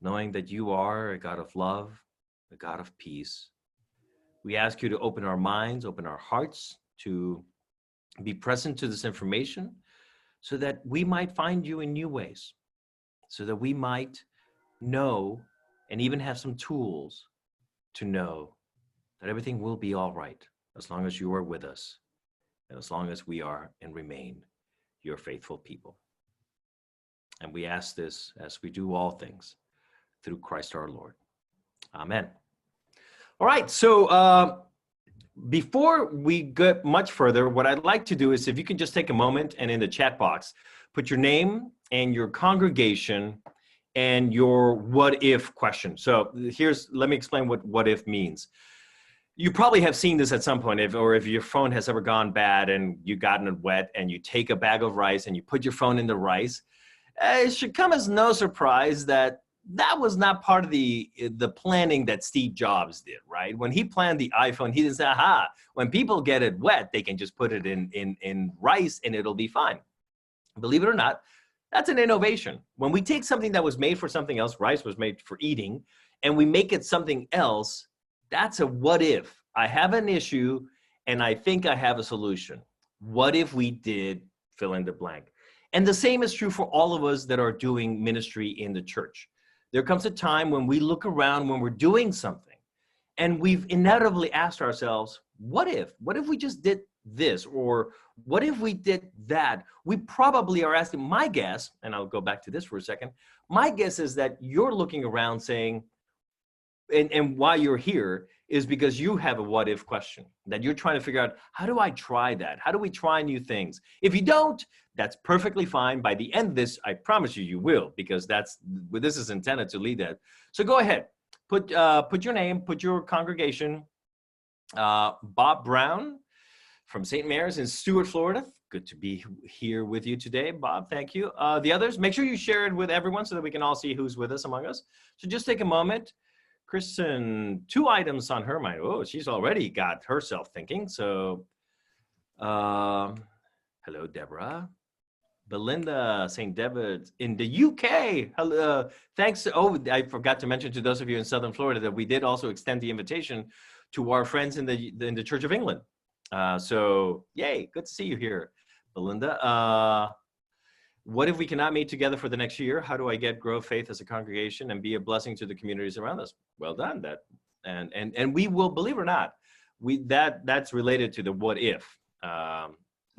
knowing that you are a God of love, a God of peace. We ask you to open our minds, open our hearts to be present to this information so that we might find you in new ways, so that we might know and even have some tools to know that everything will be all right as long as you are with us and as long as we are and remain your faithful people. And we ask this as we do all things through Christ our Lord. Amen. All right, so before we get much further, what I'd like to do is if you can just take a moment and in the chat box, put your name and your congregation and your what if question. So let me explain what if means. You probably have seen this at some point, if your phone has ever gone bad and you gotten it wet and you take a bag of rice and you put your phone in the rice, it should come as no surprise that was not part of the planning that Steve Jobs did, right? When he planned the iPhone, he didn't say, aha, when people get it wet, they can just put it in rice and it'll be fine. Believe it or not, that's an innovation. When we take something that was made for something else, rice was made for eating, and we make it something else, that's a what if. I have an issue and I think I have a solution. What if we did fill in the blank? And the same is true for all of us that are doing ministry in the church. There comes a time when we look around when we're doing something and we've inevitably asked ourselves, what if we just did this? Or what if we did that? We probably are asking, my guess, and I'll go back to this for a second, my guess is that you're looking around saying, and why you're here is because you have a what if question that you're trying to figure out, how do I try that? How do we try new things? If you don't, that's perfectly fine. By the end of this, I promise you, you will, because this is intended to lead that. So go ahead, put your name, put your congregation. Bob Brown from St. Mary's in Stuart, Florida. Good to be here with you today, Bob. Thank you. The others, make sure you share it with everyone so that we can all see who's with us among us. So just take a moment. Kristen, 2 items on her mind. Oh, she's already got herself thinking. So, hello, Deborah. Belinda, St. David in the UK. Hello, thanks. Oh, I forgot to mention to those of you in Southern Florida that we did also extend the invitation to our friends in the Church of England. So, yay, good to see you here, Belinda. What if we cannot meet together for the next year? How do I grow faith as a congregation and be a blessing to the communities around us? Well done. And we will, believe it or not, that's related to the what if.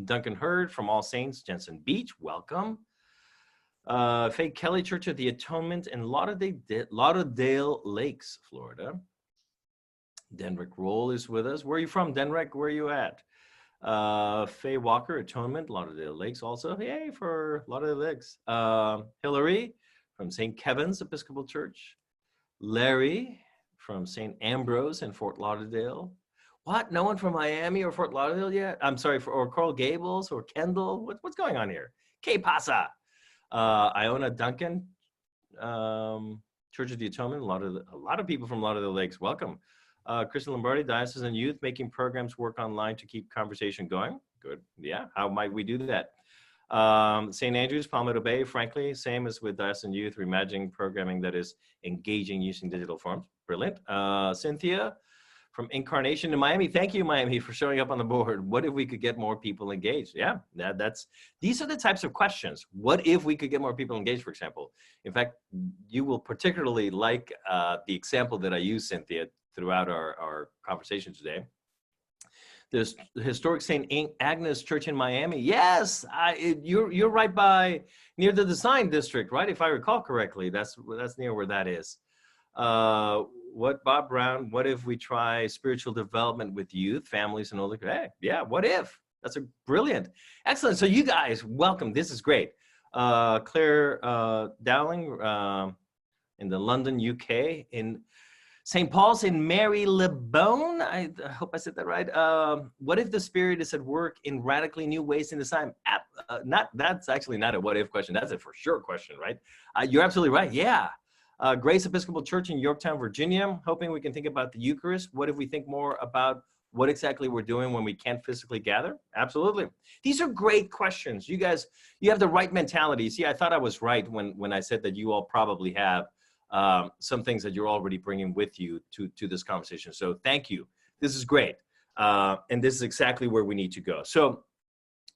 Duncan Hurd from All Saints, Jensen Beach, welcome. Faye Kelly, Church of the Atonement in Lauderdale Lakes, Florida. Denrick Roll is with us. Where are you from, Denrick? Where are you at? Faye Walker, Atonement, Lauderdale Lakes also. Yay for Lauderdale Lakes. Hillary from St. Kevin's Episcopal Church. Larry from St. Ambrose in Fort Lauderdale. What? No one from Miami or Fort Lauderdale yet? I'm sorry, or Coral Gables or Kendall? What's going on here? Que pasa? Iona Duncan, Church of the Atonement. A lot of people from Lauderdale Lakes. Welcome. Kristen Lombardi, Diocesan Youth, making programs work online to keep conversation going. Good. Yeah. How might we do that? St. Andrews, Palmetto Bay, frankly, same as with Diocesan Youth, reimagining programming that is engaging using digital forms. Brilliant. Cynthia from Incarnation in Miami. Thank you, Miami, for showing up on the board. What if we could get more people engaged? Yeah, these are the types of questions. What if we could get more people engaged, for example? In fact, you will particularly like the example that I use, Cynthia, throughout our conversation today. There's the historic St. Agnes Church in Miami. Yes, you're right near the Design District, right? If I recall correctly, that's near where that is. Bob Brown, what if we try spiritual development with youth, families, and older? Hey, yeah, what if? That's a brilliant, excellent. So you guys, welcome. This is great. Claire Dowling in the London, UK, in St. Paul's in Marylebone. I hope I said that right. What if the Spirit is at work in radically new ways in this time? That's actually not a what if question. That's a for sure question, right? You're absolutely right. Yeah. Grace Episcopal Church in Yorktown, Virginia. Hoping we can think about the Eucharist. What if we think more about what exactly we're doing when we can't physically gather? Absolutely. These are great questions. You guys, you have the right mentality. See, I thought I was right when I said that you all probably have some things that you're already bringing with you to this conversation. So thank you. This is great. And this is exactly where we need to go. So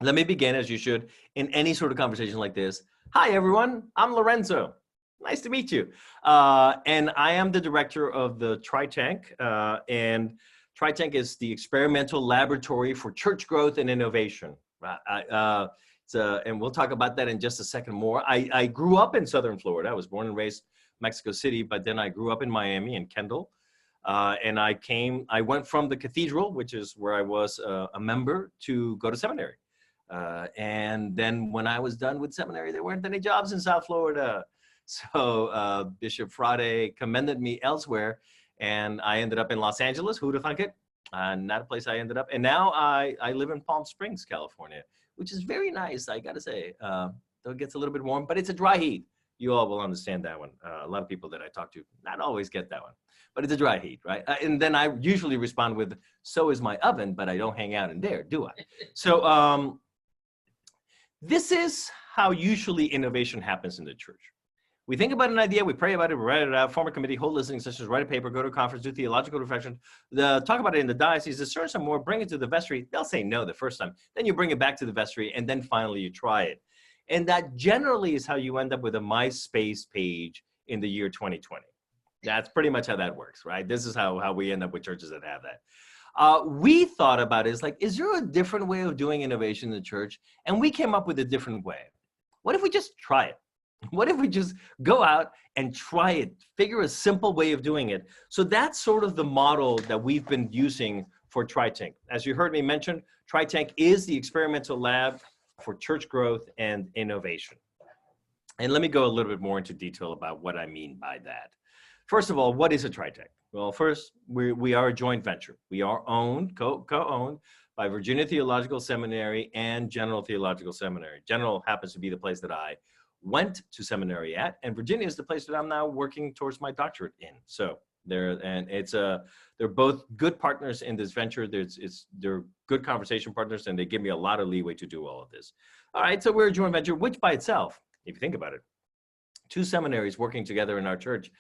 let me begin, as you should, in any sort of conversation like this. Hi, everyone. I'm Lorenzo. Nice to meet you. And I am the director of the TriTank. And TriTank is the experimental laboratory for church growth and innovation. And we'll talk about that in just a second more. I grew up in Southern Florida. I was born and raised Mexico City, but then I grew up in Miami and Kendall. And I went from the cathedral, which is where I was a member, to go to seminary. And then when I was done with seminary, there weren't any jobs in South Florida. So Bishop Frade commended me elsewhere, and I ended up in Los Angeles. Who'd have thunk it? Not a place I ended up. And now I live in Palm Springs, California, which is very nice, I gotta say. Though it gets a little bit warm, but it's a dry heat. You all will understand that one. A lot of people that I talk to not always get that one, but it's a dry heat, right? And then I usually respond with, so is my oven, but I don't hang out in there, do I? So this is how usually innovation happens in the church. We think about an idea, we pray about it, we write it out, form a committee, hold listening sessions, write a paper, go to a conference, do theological reflection, talk about it in the diocese, discern some more, bring it to the vestry. They'll say no the first time. Then you bring it back to the vestry, and then finally you try it. And that generally is how you end up with a MySpace page in the year 2020. That's pretty much how that works, right? This is how we end up with churches that have that. We thought about it as like, is there a different way of doing innovation in the church? And we came up with a different way. What if we just try it? What if we just go out and try it, figure a simple way of doing it? So that's sort of the model that we've been using for TriTank. As you heard me mention, TriTank is the experimental lab for church growth and innovation. And let me go a little bit more into detail about what I mean by that. First of all, what is a TriTank? Well, first, we are a joint venture. We are co-owned by Virginia Theological Seminary and General Theological Seminary. General happens to be the place that I went to seminary at, and Virginia is the place that I'm now working towards my doctorate in. So they're both good partners in this venture. They're good conversation partners, and they give me a lot of leeway to do all of this. All right, so we're a joint venture, which by itself, if you think about it, two seminaries working together in our church,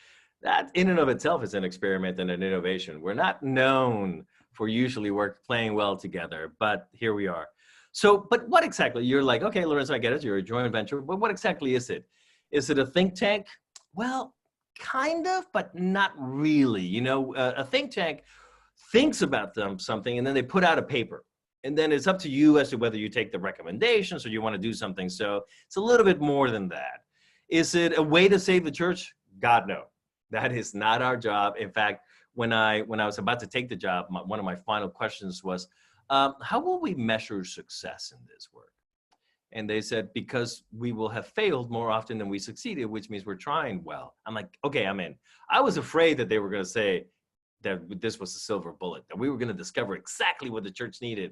that in and of itself is an experiment and an innovation. We're not known for usually playing well together, but here we are. So, but what exactly? You're like, okay, Lorenzo, I get it. You're a joint venture, but what exactly is it? Is it a think tank? Well, kind of, but not really. You know, a think tank thinks about something, and then they put out a paper. And then it's up to you as to whether you take the recommendations or you want to do something. So it's a little bit more than that. Is it a way to save the church? God, no. That is not our job. In fact, when I was about to take the job, one of my final questions was, how will we measure success in this work? And they said, because we will have failed more often than we succeeded, which means we're trying well. I'm like, okay, I'm in. I was afraid that they were going to say that this was a silver bullet, that we were going to discover exactly what the church needed.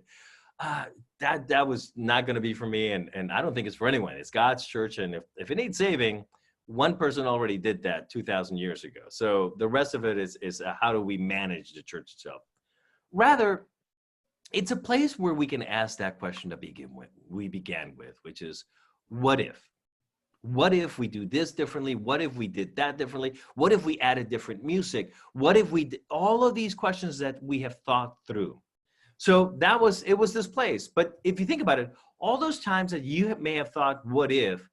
That was not going to be for me, and I don't think it's for anyone. It's God's church, and if it needs saving, one person already did that 2,000 years ago. So the rest of it is how do we manage the church itself? Rather, it's a place where we can ask that question to begin with. We began with, which is, what if? What if we do this differently? What if we did that differently? What if we added different music? What if we did all of these questions that we have thought through? So it was this place. But if you think about it, all those times that you may have thought, what if,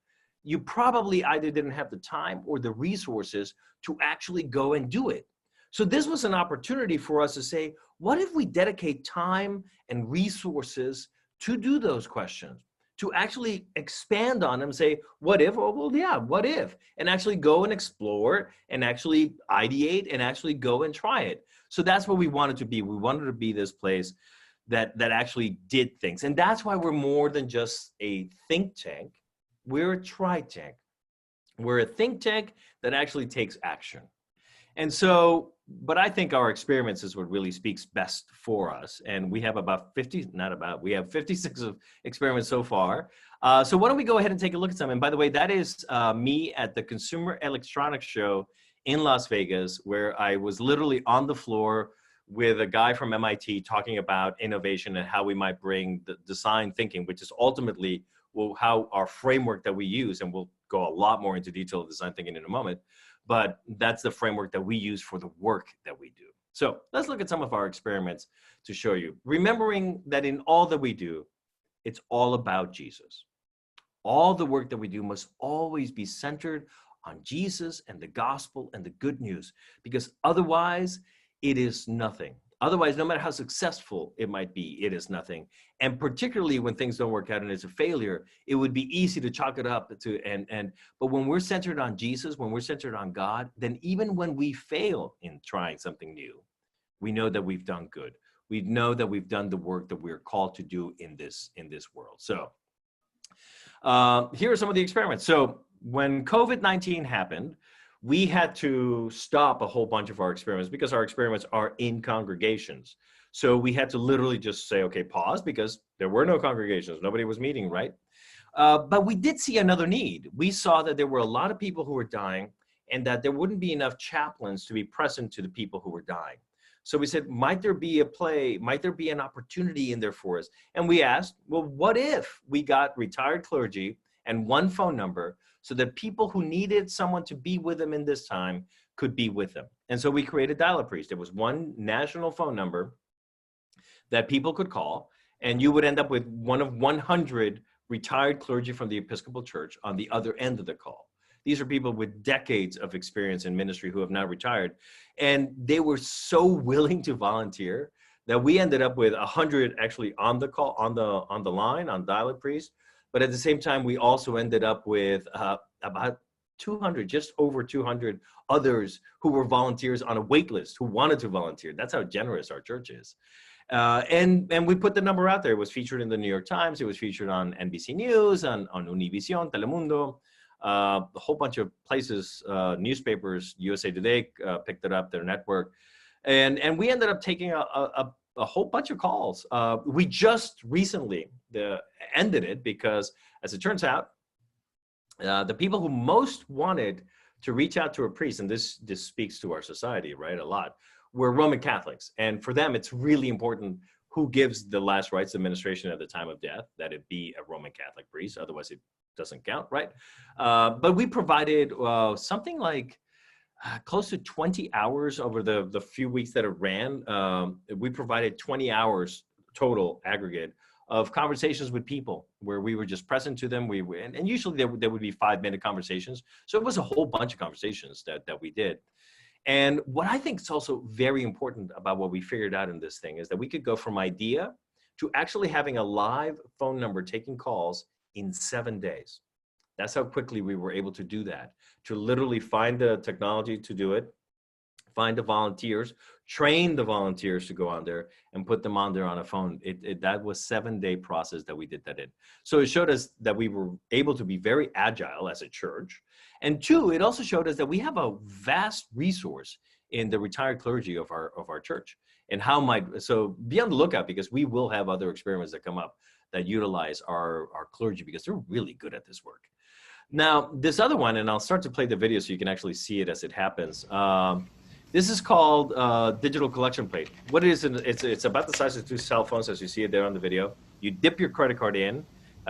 you probably either didn't have the time or the resources to actually go and do it. So this was an opportunity for us to say, what if we dedicate time and resources to do those questions, to actually expand on them, say, what if? Oh, well, yeah, what if? And actually go and explore and actually ideate and actually go and try it. So that's what we wanted to be. We wanted to be this place that actually did things. And that's why we're more than just a think tank. We're a TriTank. We're a think tank that actually takes action. And so, but I think our experiments is what really speaks best for us. And we have we have 56 of experiments so far. So why don't we go ahead and take a look at some? And by the way, that is me at the Consumer Electronics Show in Las Vegas, where I was literally on the floor with a guy from MIT talking about innovation and how we might bring the design thinking, which is ultimately how our framework that we use, and we'll go a lot more into detail of design thinking in a moment. but that's the framework that we use for the work that we do. So let's look at some of our experiments to show you. Remembering that in all that we do, it's all about Jesus. All the work that we do must always be centered on Jesus and the gospel and the good news, because otherwise it is nothing. Otherwise, no matter how successful it might be, it is nothing. And particularly when things don't work out and it's a failure, it would be easy to chalk it up to, but when we're centered on Jesus, when we're centered on God, then even when we fail in trying something new, we know that we've done good. We know that we've done the work that we're called to do in this world. So here are some of the experiments. So when COVID-19 happened, we had to stop a whole bunch of our experiments because our experiments are in congregations. So we had to literally just say, okay, pause, because there were no congregations. Nobody was meeting, right? But we did see another need. We saw that there were a lot of people who were dying and that there wouldn't be enough chaplains to be present to the people who were dying. So we said, might there be a play? Might there be an opportunity in there for us? And we asked, well, what if we got retired clergy and one phone number so that people who needed someone to be with them in this time could be with them? And so we created Dial-A-Priest. There was one national phone number that people could call, and you would end up with one of 100 retired clergy from the Episcopal Church on the other end of the call. These are people with decades of experience in ministry who have now retired. And they were so willing to volunteer that we ended up with 100 actually on the call, on the line, on Dial-A-Priest. But at the same time, we also ended up with about 200, just over 200 others who were volunteers on a wait list who wanted to volunteer. That's how generous our church is. And we put the number out there. It was featured in the New York Times. It was featured on NBC News, on Univision, Telemundo. A whole bunch of places, newspapers, USA Today picked it up, their network. And we ended up taking a whole bunch of calls. We just recently ended it because, as it turns out, the people who most wanted to reach out to a priest, and this speaks to our society, right, a lot, were Roman Catholics. And for them, it's really important who gives the last rites administration at the time of death, that it be a Roman Catholic priest, otherwise it doesn't count, right? But we provided something like close to 20 hours over the few weeks that it ran. We provided 20 hours total aggregate of conversations with people where we were just present to them. And usually there would be 5-minute conversations. So it was a whole bunch of conversations that we did. And what I think is also very important about what we figured out in this thing is that we could go from idea to actually having a live phone number taking calls in 7 days. That's how quickly we were able to do that, to literally find the technology to do it, find the volunteers, train the volunteers to go on there and put them on there on a phone. That was a 7-day process that we did that in. So it showed us that we were able to be very agile as a church. And 2, it also showed us that we have a vast resource in the retired clergy of our church. And so be on the lookout, because we will have other experiments that come up that utilize our clergy, because they're really good at this work. Now, this other one, and I'll start to play the video so you can actually see it as it happens. This is called digital collection plate. What it is, it's about the size of 2 cell phones, as you see it there on the video. You dip your credit card in.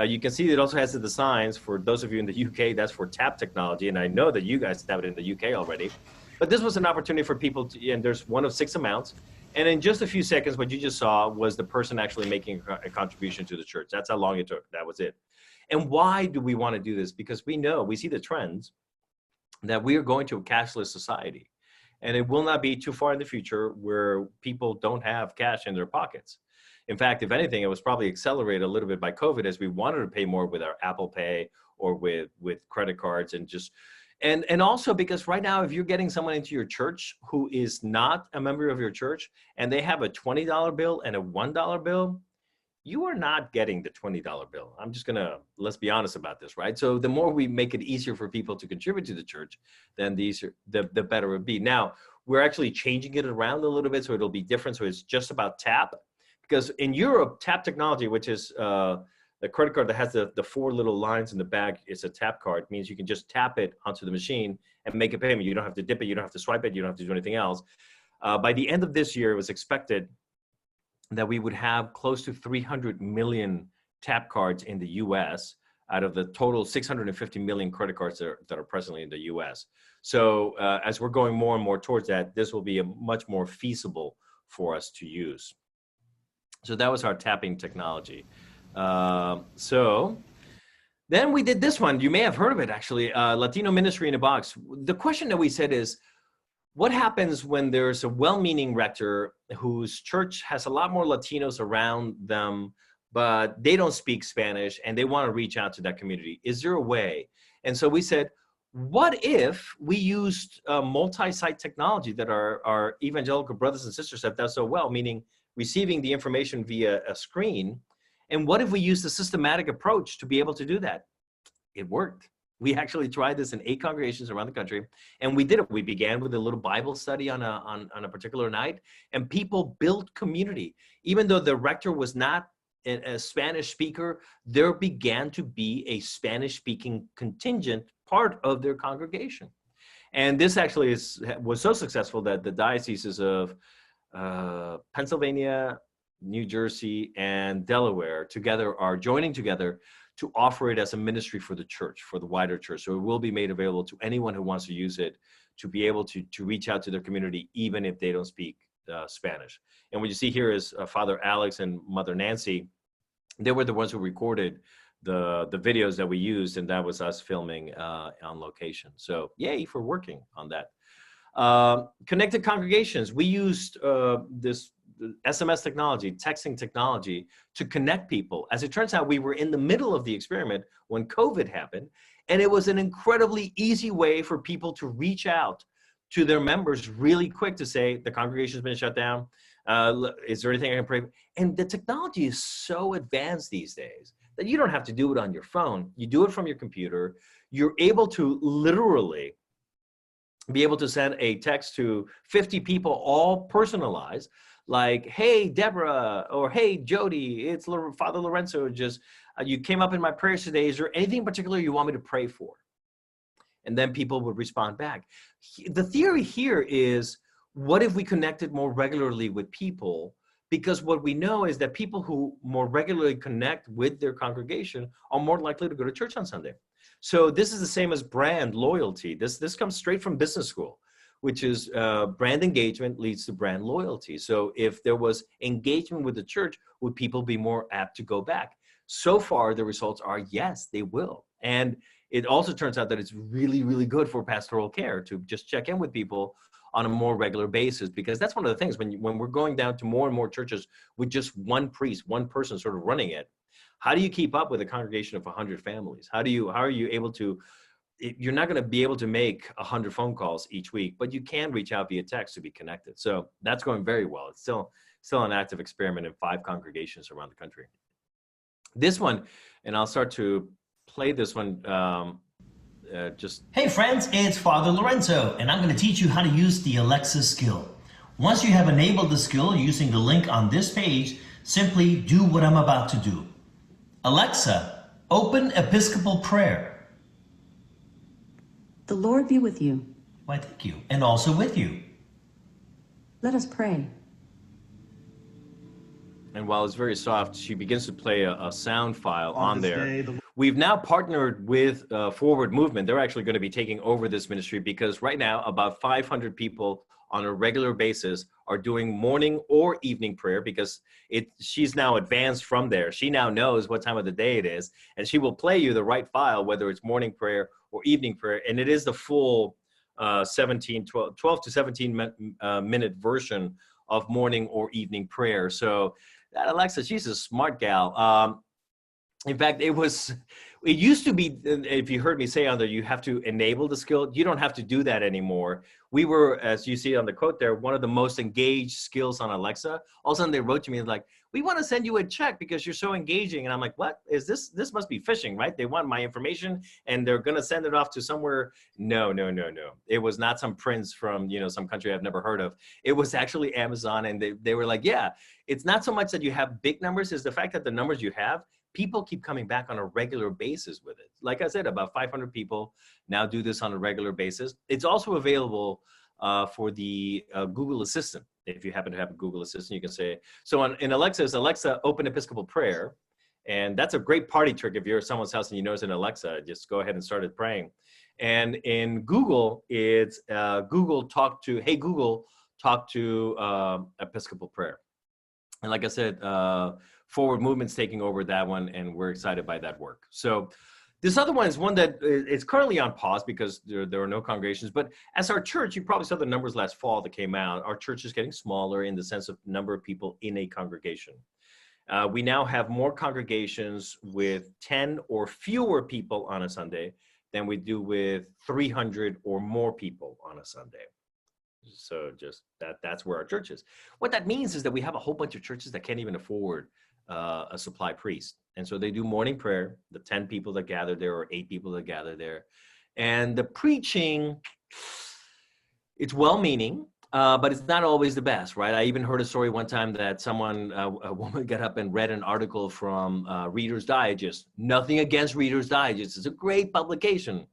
You can see it also has the signs. For those of you in the UK, that's for tap technology, and I know that you guys have it in the UK already. But this was an opportunity for people to, and there's one of 6 amounts. And in just a few seconds, what you just saw was the person actually making a contribution to the church. That's how long it took. That was it. And why do we want to do this? Because we see the trends that we are going to a cashless society. And it will not be too far in the future where people don't have cash in their pockets. In fact, if anything, it was probably accelerated a little bit by COVID, as we wanted to pay more with our Apple Pay or with credit cards, and also because right now, if you're getting someone into your church who is not a member of your church and they have a $20 bill and a $1 bill, you are not getting the $20 bill. Let's be honest about this, right? So the more we make it easier for people to contribute to the church, then the better it would be. Now, we're actually changing it around a little bit so it'll be different. So it's just about tap. Because in Europe, tap technology, which is the credit card that has the 4 little lines in the back, is a tap card. It means you can just tap it onto the machine and make a payment. You don't have to dip it. You don't have to swipe it. You don't have to do anything else. By the end of this year, it was expected that we would have close to 300 million tap cards in the US. out of the total 650 million credit cards that are presently in the US. So as we're going more and more towards that, this will be a much more feasible for us to use. So that was our tapping technology. So then we did this one. You may have heard of it, actually, Latino Ministry in a Box. The question that we said is, what happens when there's a well-meaning rector whose church has a lot more Latinos around them, but they don't speak Spanish and they want to reach out to that community? Is there a way? And so we said, what if we used multi-site technology that our evangelical brothers and sisters have done so well, meaning receiving the information via a screen? And what if we used a systematic approach to be able to do that? It worked. We actually tried this in 8 congregations around the country, and we did it. We began with a little Bible study on a particular night, and people built community. Even though the rector was not a Spanish speaker, there began to be a Spanish-speaking contingent part of their congregation. And this actually was so successful that the dioceses of Pennsylvania, New Jersey, and Delaware together are joining together to offer it as a ministry for the church, for the wider church. So it will be made available to anyone who wants to use it to be able to reach out to their community, even if they don't speak Spanish. And what you see here is Father Alex and Mother Nancy. They were the ones who recorded the videos that we used, and that was us filming on location. So yay for working on that. Connected congregations. We used this SMS technology, texting technology to connect people. As it turns out, we were in the middle of the experiment when COVID happened, and it was an incredibly easy way for people to reach out to their members really quick to say, the congregation's been shut down. Is there anything I can pray for? And the technology is so advanced these days that you don't have to do it on your phone. You do it from your computer. You're able to literally be able to send a text to 50 people, all personalized, like, hey, Deborah, or hey, Jody, it's Father Lorenzo, just you came up in my prayers today. Is there anything in particular you want me to pray for? And then people would respond back. The theory here is, what if we connected more regularly with people? Because what we know is that people who more regularly connect with their congregation are more likely to go to church on Sunday. So this is the same as brand loyalty. This comes straight from business school, which is brand engagement leads to brand loyalty. So if there was engagement with the church, would people be more apt to go back? So far, the results are yes, they will. And it also turns out that it's really, really good for pastoral care to just check in with people on a more regular basis, because that's one of the things when we're going down to more and more churches with just one priest, one person sort of running it. How do you keep up with a congregation of 100 families? How are you able to? You're not going to be able to make 100 phone calls each week, but you can reach out via text to be connected. So that's going very well. It's still an active experiment in 5 congregations around the country. This one, and I'll start to play this one. Hey friends, it's Father Lorenzo, and I'm going to teach you how to use the Alexa skill. Once you have enabled the skill using the link on this page, simply do what I'm about to do. Alexa, open Episcopal prayer. The Lord be with you. Why, thank you. And also with you. Let us pray. And while it's very soft, she begins to play a sound file on there. We've now partnered with Forward Movement. They're actually going to be taking over this ministry, because right now about 500 people on a regular basis are doing morning or evening prayer, because she's now advanced from there. She now knows what time of the day it is, and she will play you the right file, whether it's morning prayer or evening prayer. And it is the full 12 to 17 minute version of morning or evening prayer. So that Alexa, she's a smart gal. In fact, it used to be, if you heard me say on there, you have to enable the skill. You don't have to do that anymore. We were, as you see on the quote there, one of the most engaged skills on Alexa. All of a sudden they wrote to me like, we want to send you a check because you're so engaging. And I'm like, what is this? This must be phishing, right? They want my information and they're going to send it off to somewhere. No. It was not some prince from, some country I've never heard of. It was actually Amazon. And they were like, yeah, it's not so much that you have big numbers, it's the fact that the numbers you have, people keep coming back on a regular basis with it. Like I said, about 500 people now do this on a regular basis. It's also available for the Google Assistant. If you happen to have a Google Assistant, you can say, so in Alexa, is Alexa, open Episcopal prayer. And that's a great party trick. If you're at someone's house and you notice an Alexa, just go ahead and start it praying. And in Google, it's Google talk to, hey, Google, talk to Episcopal prayer. And like I said, Forward Movement's taking over that one, and we're excited by that work. So this other one is one that is currently on pause because there are no congregations. But as our church, you probably saw the numbers last fall that came out. Our church is getting smaller in the sense of number of people in a congregation. We now have more congregations with 10 or fewer people on a Sunday than we do with 300 or more people on a Sunday. So just that's where our church is. What that means is that we have a whole bunch of churches that can't even afford a supply priest. And so they do morning prayer, the 10 people that gather there or 8 people that gather there. And the preaching, it's well-meaning, but it's not always the best, right? I even heard a story one time that someone, a woman got up and read an article from Reader's Digest. Nothing against Reader's Digest. It's a great publication.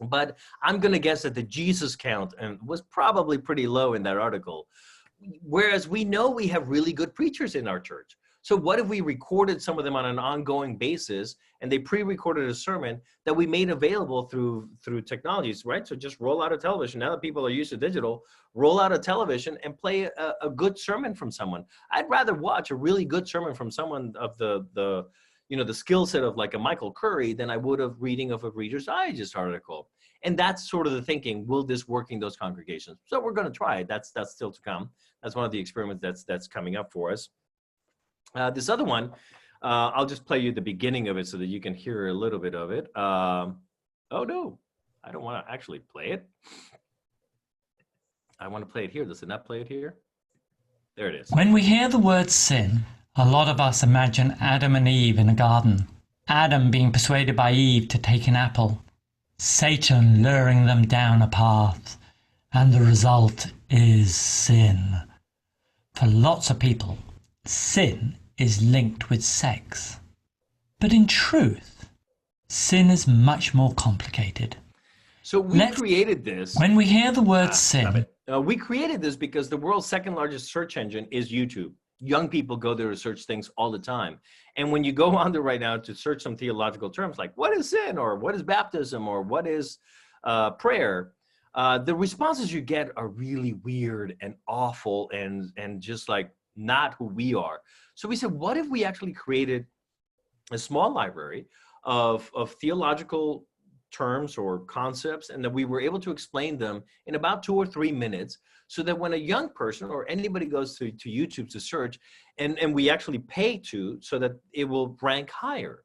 But I'm going to guess that the Jesus count was probably pretty low in that article. Whereas we know we have really good preachers in our church. So what if we recorded some of them on an ongoing basis and they pre-recorded a sermon that we made available through technologies, right? So just roll out a television. Now that people are used to digital, roll out a television and play a good sermon from someone. I'd rather watch a really good sermon from someone of the skill set of like a Michael Curry than I would of reading of a Reader's Digest article. And that's sort of the thinking. Will this work in those congregations? So we're going to try it. That's still to come. That's one of the experiments that's coming up for us. This other one, I'll just play you the beginning of it so that you can hear a little bit of it. Oh no, I don't want to actually play it. I want to play it here. Does it not play it here? There it is. When we hear the word sin, a lot of us imagine Adam and Eve in a garden. Adam being persuaded by Eve to take an apple. Satan luring them down a path. And the result is sin. For lots of people, sin is linked with sex. But in truth, sin is much more complicated. So we created this. When we hear the word sin... we created this because the world's second largest search engine is YouTube. Young people go there to search things all the time. And when you go on there right now to search some theological terms like what is sin or what is baptism or what is prayer, the responses you get are really weird and awful and just like not who we are. So we said, what if we actually created a small library of theological terms or concepts and that we were able to explain them in about 2 or 3 minutes so that when a young person or anybody goes to YouTube to search and we actually pay to so that it will rank higher.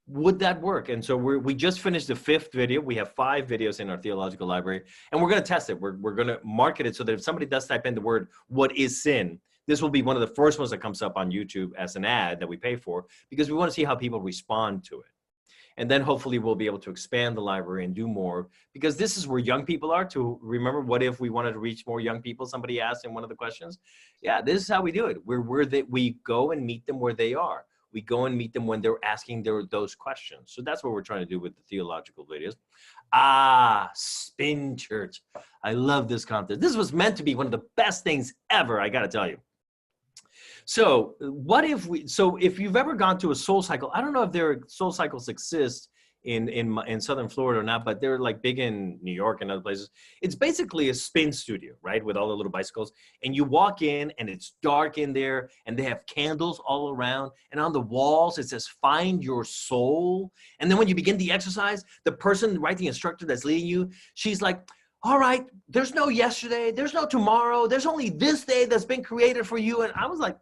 Would that work? And so we just finished the 5th video. We have 5 videos in our theological library and we're going to test it. We're going to market it so that if somebody does type in the word, what is sin? This will be one of the first ones that comes up on YouTube as an ad that we pay for because we want to see how people respond to it. And then hopefully we'll be able to expand the library and do more because this is where young people are to remember. What if we wanted to reach more young people? Somebody asked in one of the questions. Yeah, this is how we do it. We go and meet them where they are. We go and meet them when they're asking those questions. So that's what we're trying to do with the theological videos. Spin Church. I love this content. This was meant to be one of the best things ever, I got to tell you. So if you've ever gone to a Soul Cycle, I don't know if their Soul Cycles exist in Southern Florida or not, but they're like big in New York and other places. It's basically a spin studio, right? With all the little bicycles. And you walk in and it's dark in there and they have candles all around. And on the walls, it says, find your soul. And then when you begin the exercise, the person, right, the instructor that's leading you, she's like, all right, there's no yesterday, there's no tomorrow, there's only this day that's been created for you. And I was like,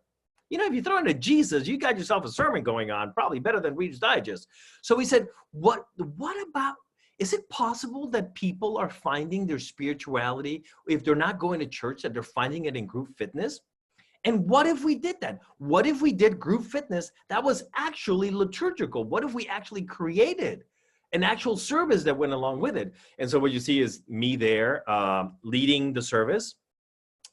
you know, if you throw into Jesus, you got yourself a sermon going on, probably better than Reader's Digest. So we said, what about, is it possible that people are finding their spirituality, if they're not going to church, that they're finding it in group fitness? And what if we did that? What if we did group fitness that was actually liturgical? What if we actually created an actual service that went along with it? And so what you see is me there leading the service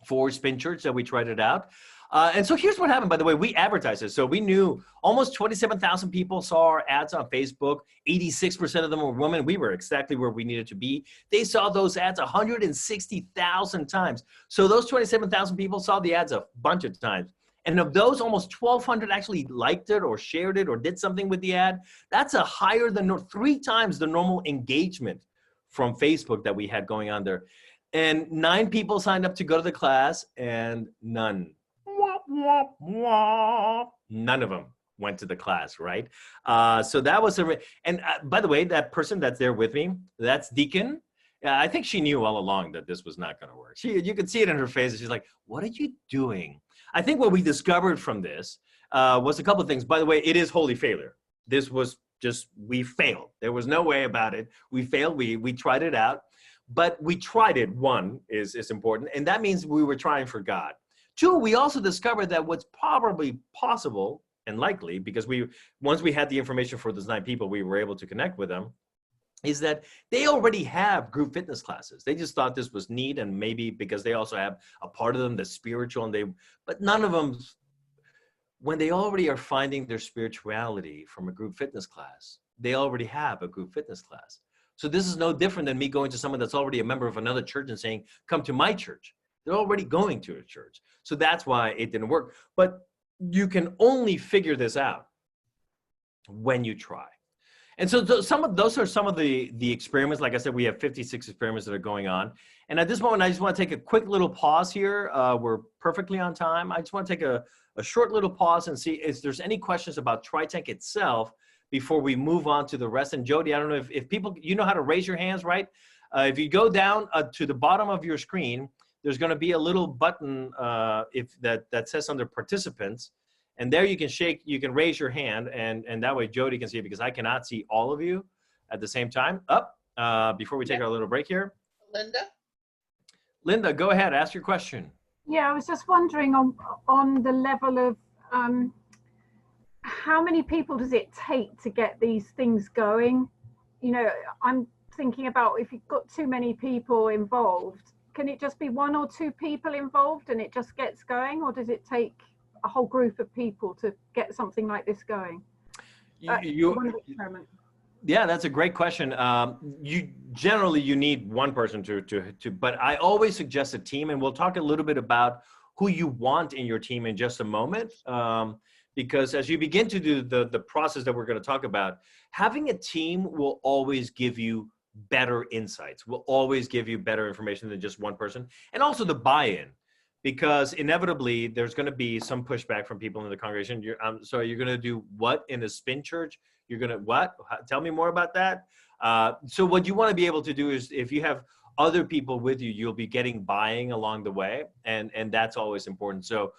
for Spin Church that we tried it out. And so here's what happened, by the way, we advertised it. So we knew almost 27,000 people saw our ads on Facebook. 86% of them were women. We were exactly where we needed to be. They saw those ads 160,000 times. So those 27,000 people saw the ads a bunch of times. And of those, almost 1,200 actually liked it or shared it or did something with the ad. That's a higher than 3 times the normal engagement from Facebook that we had going on there. And 9 people signed up to go to the class, and none of them went to the class, right? So that was and by the way, that person that's there with me, that's Deacon. I think she knew all along that this was not going to work. You could see it in her face. And she's like, what are you doing? I think what we discovered from this was a couple of things. By the way, it is holy failure. This was just, we failed. There was no way about it. We failed. We tried it out. But we tried it, one, is important. And that means we were trying for God. 2, we also discovered that what's probably possible and likely, because once we had the information for those 9 people, we were able to connect with them, is that they already have group fitness classes. They just thought this was neat, and maybe because they also have a part of them that's spiritual, but none of them, when they already are finding their spirituality from a group fitness class, they already have a group fitness class. So this is no different than me going to someone that's already a member of another church and saying, come to my church. They're already going to a church. So that's why it didn't work. But you can only figure this out when you try. And so those are some of the experiments. Like I said, we have 56 experiments that are going on. And at this moment, I just want to take a quick little pause here. We're perfectly on time. I just want to take a short little pause and see if there's any questions about TriTank itself before we move on to the rest. And Jody, I don't know if people, you know how to raise your hands, right? If you go down to the bottom of your screen, there's going to be a little button that says under participants. And there you can raise your hand, and that way Jody can see it, because I cannot see all of you at the same time. Before we take our little break here. Linda, go ahead, ask your question. Yeah, I was just wondering on the level of how many people does it take to get these things going? You know, I'm thinking about if you've got too many people involved, can it just be 1 or 2 people involved and it just gets going, or does it take a whole group of people to get something like this going? Yeah, that's a great question. Generally you need one person to, but I always suggest a team, and we'll talk a little bit about who you want in your team in just a moment. Because as you begin to do the process that we're going to talk about, having a team will always give you better insights, will always give you better information than just one person, and also the buy-in. Because inevitably there's going to be some pushback from people in the congregation. You're going to do what in a spin church? You're going to what? Tell me more about that. So what you want to be able to do is, if you have other people with you, you'll be getting buying along the way, and that's always important. So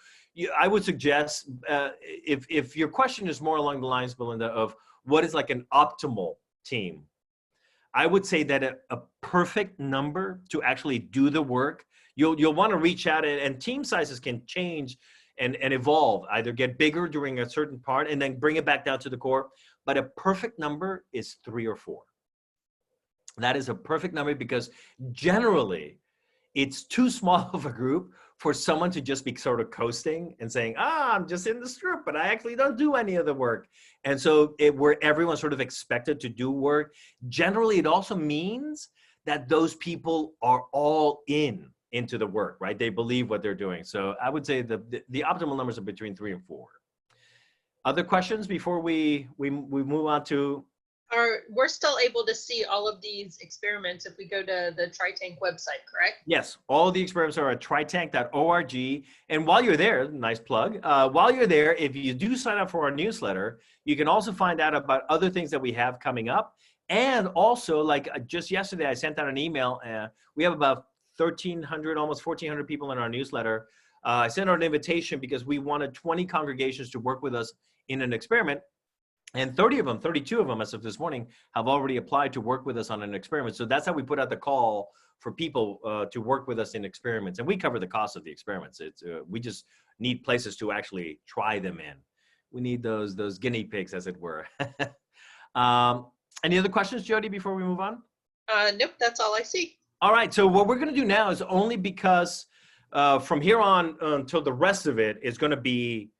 I would suggest if your question is more along the lines, Belinda, of what is like an optimal team, I would say that a perfect number to actually do the work. You'll want to reach out, and team sizes can change and evolve, either get bigger during a certain part and then bring it back down to the core. But a perfect number is 3 or 4. That is a perfect number, because generally it's too small of a group for someone to just be sort of coasting and saying, I'm just in this group, but I actually don't do any of the work. And so where everyone's sort of expected to do work, generally it also means that those people are all into the work, right? They believe what they're doing. So I would say the optimal numbers are between 3 and 4. Other questions before we move on to? We're still able to see all of these experiments if we go to the TriTank website, correct? Yes, all of the experiments are at tritank.org. And while you're there, nice plug, while you're there, if you do sign up for our newsletter, you can also find out about other things that we have coming up. And also, like just yesterday, I sent out an email. We have about 1,300, almost 1,400 people in our newsletter. I sent out an invitation because we wanted 20 congregations to work with us in an experiment. And 32 of them, as of this morning, have already applied to work with us on an experiment. So that's how we put out the call for people to work with us in experiments. And we cover the cost of the experiments. We just need places to actually try them in. We need those guinea pigs, as it were. Any other questions, Jody, before we move on? Nope, that's all I see. All right, so what we're going to do now is, only because from here on until the rest of it is going to be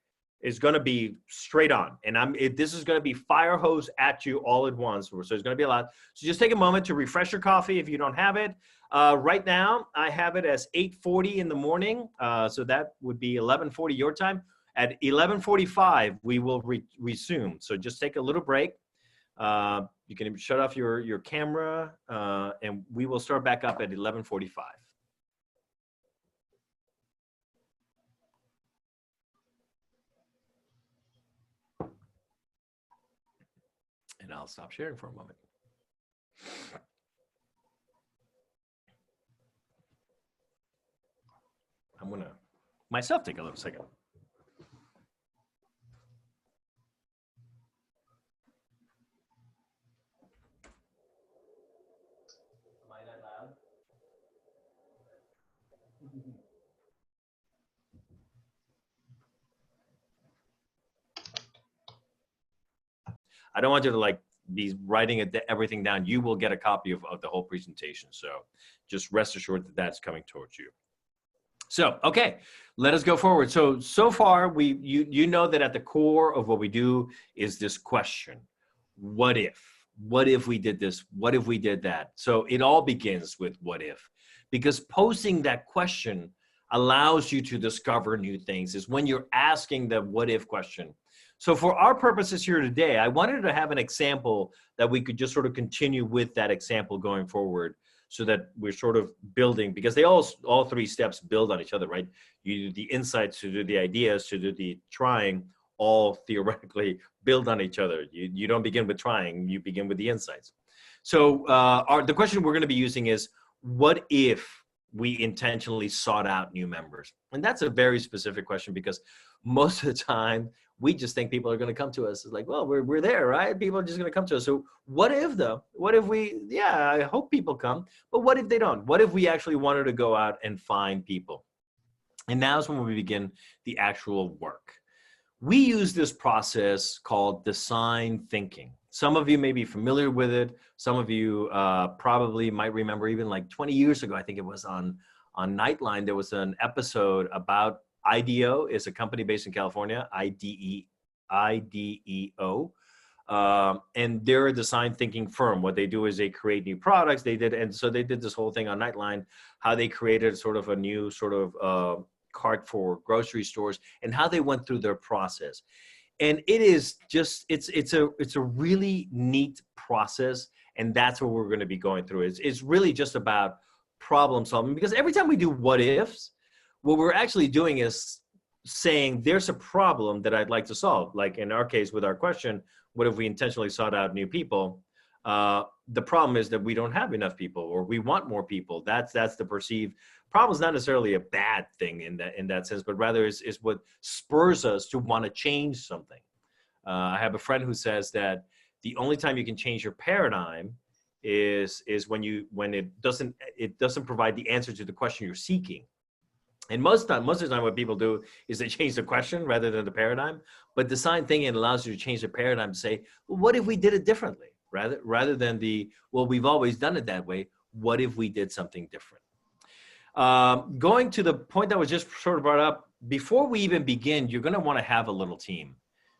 straight on, and this is going to be fire hose at you all at once. So it's going to be a lot. So just take a moment to refresh your coffee if you don't have it. Right now, I have it as 8:40 in the morning, so that would be 11:40 your time. At 11:45, we will resume. So just take a little break. You can shut off your camera, and we will start back up at 11:45. And I'll stop sharing for a moment. I'm gonna myself take a little second. Am I that loud? I don't want you to like be writing everything down. You will get a copy of the whole presentation. So just rest assured that that's coming towards you. So, okay, let us go forward. So far, you know that at the core of what we do is this question: what if? What if we did this? What if we did that? So it all begins with what if, because posing that question allows you to discover new things. Is when you're asking the what if question. So for our purposes here today, I wanted to have an example that we could just sort of continue with that example going forward, so that we're sort of building, because they all three steps build on each other, right? You do the insights, to do the ideas, to do the trying, all theoretically build on each other. You don't begin with trying, you begin with the insights. So the question we're going to be using is, what if we intentionally sought out new members? And that's a very specific question, because most of the time we just think people are going to come to us. It's like, well, we're there, right? People are just going to come to us. So what if though? What if yeah, I hope people come, but what if they don't? What if we actually wanted to go out and find people? And now's when we begin the actual work. We use this process called design thinking. Some of you may be familiar with it. Some of you probably might remember, even like 20 years ago, I think it was on Nightline, there was an episode about IDEO. Is a company based in California, IDEO, and they're a design thinking firm. What they do is they create new products. They did this whole thing on Nightline, how they created sort of a new sort of cart for grocery stores, and how they went through their process. And it is just it's a really neat process, and that's what we're going to be going through. It's really just about problem solving, because every time we do what ifs, what we're actually doing is saying there's a problem that I'd like to solve. Like in our case with our question, what if we intentionally sought out new people? The problem is that we don't have enough people, or we want more people. That's the perceived problem. Is not necessarily a bad thing in that sense, but rather is what spurs us to want to change something. I have a friend who says that the only time you can change your paradigm is when it doesn't provide the answer to the question you're seeking. And most of the time what people do is they change the question rather than the paradigm. But design thinking allows you to change the paradigm to say, well, what if we did it differently? Rather than well, we've always done it that way. What if we did something different? Going to the point that was just sort of brought up, before we even begin, you're going to want to have a little team.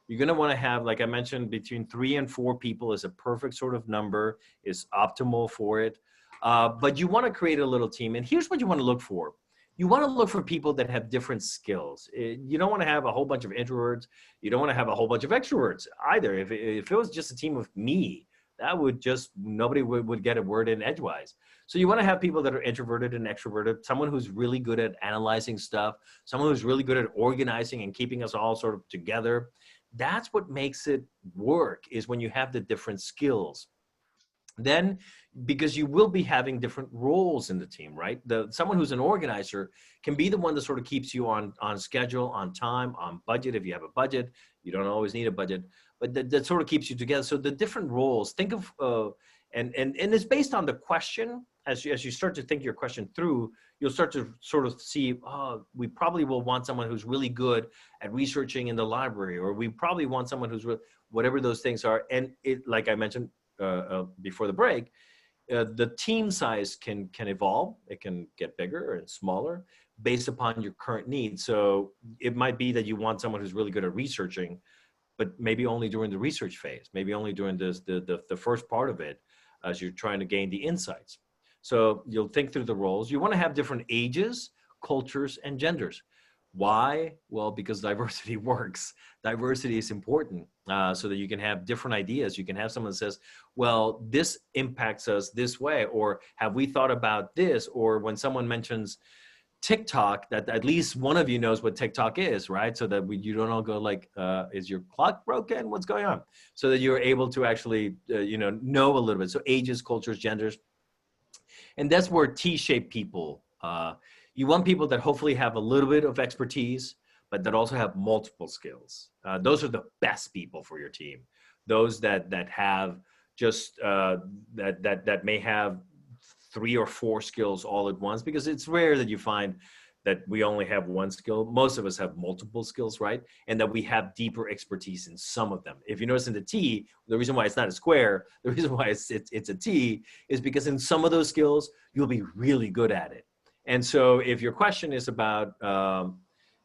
You're going to want to have, like I mentioned, between 3 and 4 people is a perfect sort of number, is optimal for it. But you want to create a little team. And here's what you want to look for. You want to look for people that have different skills. You don't want to have a whole bunch of introverts. You don't want to have a whole bunch of extroverts either. If it was just a team of me, that would just, nobody would get a word in edgewise. So you want to have people that are introverted and extroverted, someone who's really good at analyzing stuff, someone who's really good at organizing and keeping us all sort of together. That's what makes it work, is when you have the different skills. Then, because you will be having different roles in the team, right? Someone who's an organizer can be the one that sort of keeps you on schedule, on time, on budget. If you have a budget, you don't always need a budget, but that sort of keeps you together. So the different roles, think of, and it's based on the question. As you start to think your question through, you'll start to sort of see, oh, we probably will want someone who's really good at researching in the library, or we probably want someone who's, whatever those things are. And it, like I mentioned before the break, the team size can evolve. It can get bigger and smaller based upon your current needs. So it might be that you want someone who's really good at researching, but maybe only during the research phase, maybe only during the first part of it, as you're trying to gain the insights. So you'll think through the roles. You want to have different ages, cultures, and genders. Why? Well, because diversity works. Diversity is important so that you can have different ideas. You can have someone that says, well, this impacts us this way, or have we thought about this? Or when someone mentions TikTok, that at least one of you knows what TikTok is, right? So that you don't all go like, is your clock broken? What's going on? So that you're able to actually, know a little bit. So ages, cultures, genders. And that's where T-shaped people, you want people that hopefully have a little bit of expertise, but that also have multiple skills. Those are the best people for your team. Those that have just, that may have 3 or 4 skills all at once, because it's rare that you find that we only have one skill. Most of us have multiple skills, right? And that we have deeper expertise in some of them. If you notice in the T, the reason why it's not a square, the reason why it's a T is because in some of those skills, you'll be really good at it. And so if your question is about,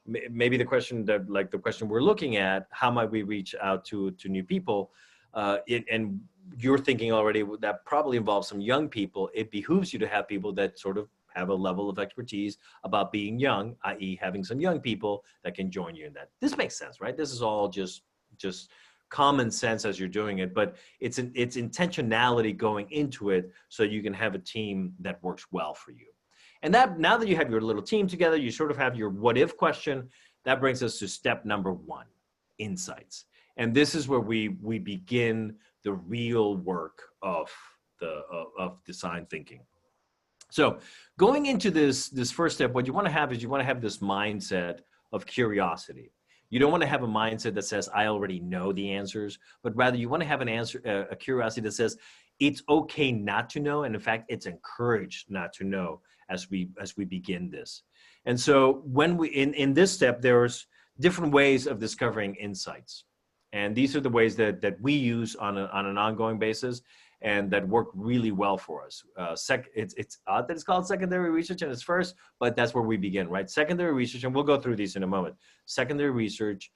maybe the question that, like the question we're looking at, how might we reach out to new people? And you're thinking already that probably involves some young people. It behooves you to have people that sort of have a level of expertise about being young, i.e. having some young people that can join you in that. This makes sense, right? This is all just common sense as you're doing it, but it's intentionality going into it so you can have a team that works well for you. And that, now that you have your little team together, you sort of have your what if question. That brings us to step number 1, insights. And this is where we begin the real work of design thinking. So going into this first step, what you want to have is you want to have this mindset of curiosity. You don't want to have a mindset that says, I already know the answers, but rather you want to have a curiosity that says, it's okay not to know. And in fact, it's encouraged not to know as we begin this. And so when we, in this step, there's different ways of discovering insights. And these are the ways that we use on an ongoing basis and that work really well for us. It's odd that it's called secondary research and it's first, but that's where we begin, right? Secondary research, and we'll go through these in a moment. Secondary research,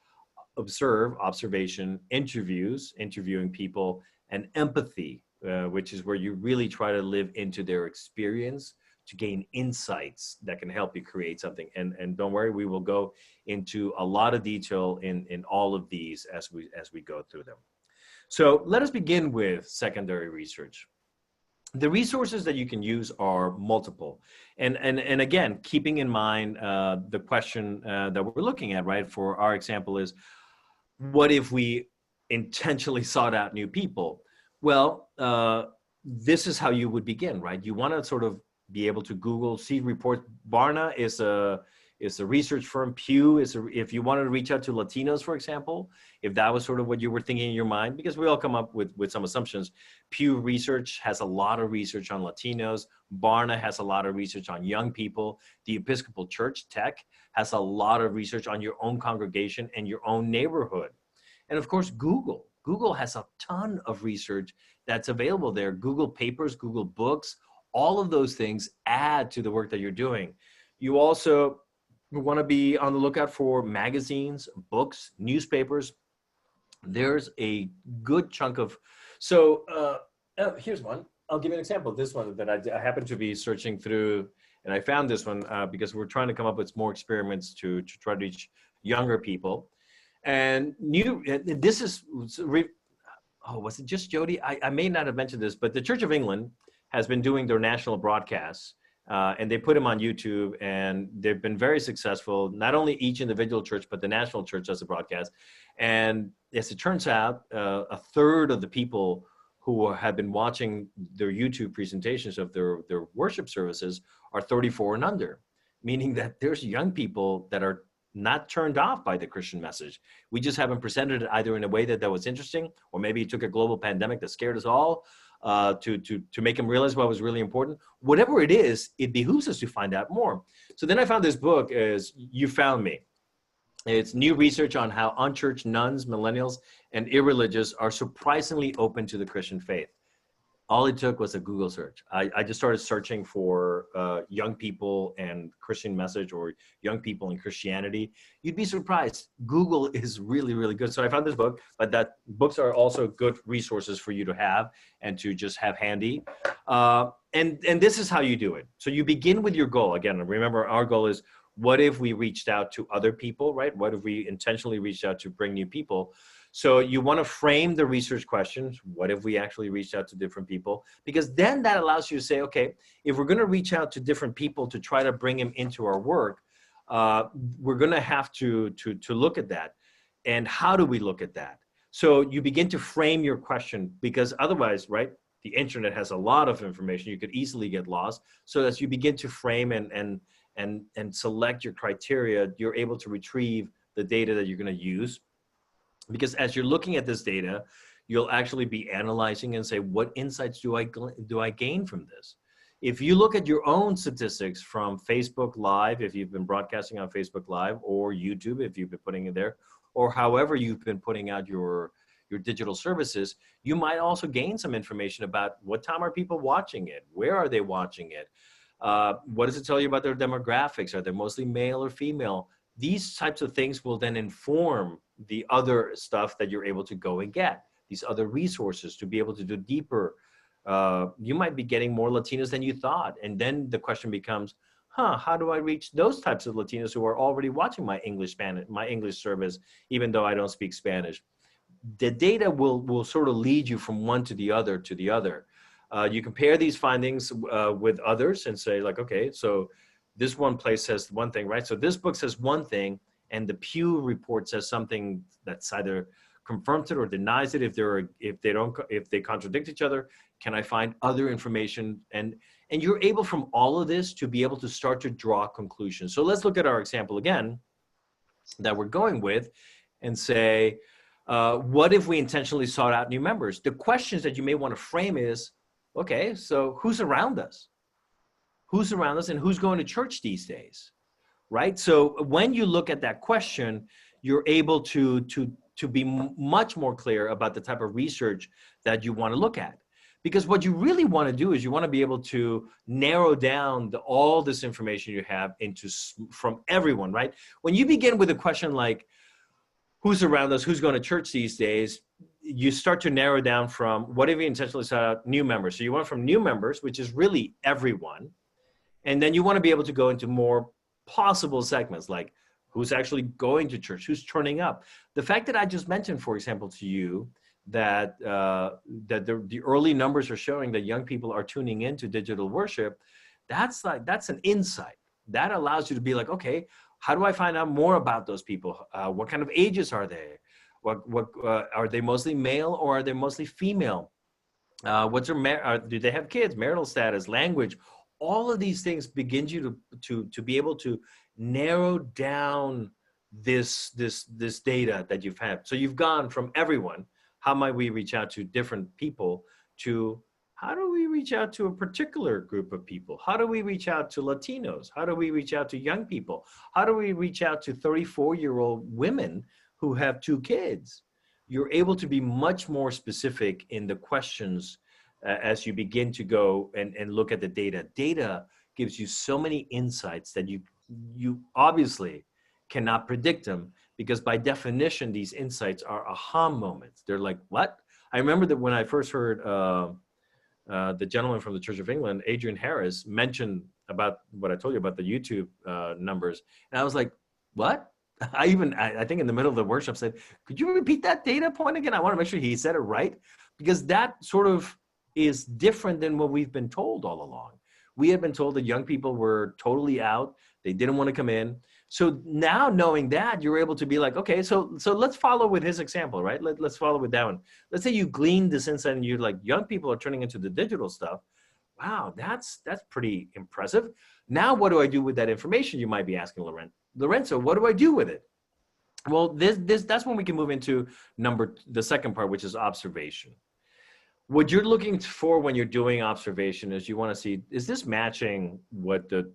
observation, interviewing people, and empathy, which is where you really try to live into their experience to gain insights that can help you create something. And don't worry, we will go into a lot of detail in all of these as we go through them. So let us begin with secondary research. The resources that you can use are multiple. And again, keeping in mind the question that we're looking at, right? For our example is, what if we intentionally sought out new people? Well, this is how you would begin, right? You want to sort of be able to Google, see reports. Barna is a research firm. Pew is if you wanted to reach out to Latinos, for example, if that was sort of what you were thinking in your mind, because we all come up with some assumptions. Pew Research has a lot of research on Latinos. Barna has a lot of research on young people. The Episcopal Church, Tech, has a lot of research on your own congregation and your own neighborhood. And of course, Google. Google has a ton of research that's available there. Google Papers, Google Books, all of those things add to the work that you're doing. You also want to be on the lookout for magazines, books, newspapers. There's a good chunk of, here's one. I'll give you an example. This one that I happen to be searching through, and I found this one because we're trying to come up with more experiments to try to reach younger people. And this is, was it just Jody? I may not have mentioned this, but the Church of England has been doing their national broadcasts, and they put them on YouTube, and they've been very successful. Not only each individual church, but the national church does a broadcast. And as it turns out, a third of the people who have been watching their YouTube presentations of their worship services are 34 and under, meaning that there's young people that are not turned off by the Christian message. We just haven't presented it either in a way that was interesting, or maybe it took a global pandemic that scared us all to make them realize what was really important. Whatever it is, it behooves us to find out more. So then I found this book, is You Found Me. It's new research on how unchurched nuns, millennials, and irreligious are surprisingly open to the Christian faith. All it took was a Google search. I just started searching for young people and Christian message, or young people and Christianity. You'd be surprised. Google is really, really good. So I found this book, but books are also good resources for you to have and to just have handy. and this is how you do it. So you begin with your goal. Again, remember our goal is, what if we reached out to other people, right? What if we intentionally reached out to bring new people? So you want to frame the research questions. What if we actually reached out to different people? Because then that allows you to say, okay, if we're going to reach out to different people to try to bring them into our work, we're going to have to look at that. And how do we look at that? So you begin to frame your question, because otherwise, right, the internet has a lot of information. You could easily get lost. So as you begin to frame and select your criteria, you're able to retrieve the data that you're going to use. Because as you're looking at this data, you'll actually be analyzing and say, what insights do I gain from this? If you look at your own statistics from Facebook Live, if you've been broadcasting on Facebook Live, or YouTube, if you've been putting it there, or however you've been putting out your digital services, you might also gain some information about what time are people watching it? Where are they watching it? What does it tell you about their demographics? Are they mostly male or female? These types of things will then inform the other stuff that you're able to go and get, these other resources to be able to do deeper. You might be getting more Latinos than you thought. And then the question becomes, how do I reach those types of Latinos who are already watching my English service, even though I don't speak Spanish? The data will sort of lead you from one to the other to the other. You compare these findings with others and say, like, okay, so this one place says one thing, right? So this book says one thing, and the Pew report says something that's either confirms it or denies it. If they contradict each other, can I find other information? And you're able from all of this to be able to start to draw conclusions. So let's look at our example again that we're going with and say, what if we intentionally sought out new members? The questions that you may want to frame is, okay, so who's around us? Who's around us and who's going to church these days, right? So when you look at that question, you're able to be much more clear about the type of research that you want to look at. Because what you really want to do is you want to be able to narrow down all this information you have from everyone, right? When you begin with a question like, who's around us, who's going to church these days, you start to narrow down from what if you intentionally sought out new members. So you went from new members, which is really everyone. And then you want to be able to go into more possible segments, like who's actually going to church, who's turning up. The fact that I just mentioned, for example, to you, that the early numbers are showing that young people are tuning into digital worship, that's an insight. That allows you to be like, okay, how do I find out more about those people? What kind of ages are they? What are they mostly male or are they mostly female? What's their do they have kids? Marital status, language. All of these things begin you to be able to narrow down this data that you've had. So you've gone from everyone, how might we reach out to different people, to how do we reach out to a particular group of people? How do we reach out to Latinos? How do we reach out to young people? How do we reach out to 34-year-old women who have 2 kids? You're able to be much more specific in the questions as you begin to go and look at the data. Data gives you so many insights that you obviously cannot predict them, because by definition, these insights are aha moments. They're like, what? I remember that when I first heard the gentleman from the Church of England, Adrian Harris, mention about what I told you about the YouTube numbers. And I was like, what? I think in the middle of the workshop said, could you repeat that data point again? I want to make sure he said it right, because that sort of is different than what we've been told all along. We had been told that young people were totally out. They didn't want to come in. So now knowing that, you're able to be like, okay, so let's follow with his example, right? Let's follow with that one. Let's say you gleaned this insight and you're like, young people are turning into the digital stuff. Wow, that's pretty impressive. Now, what do I do with that information? You might be asking Lorenzo, what do I do with it? Well, that's when we can move into the second part, which is observation. What you're looking for when you're doing observation is you want to see, is this matching what the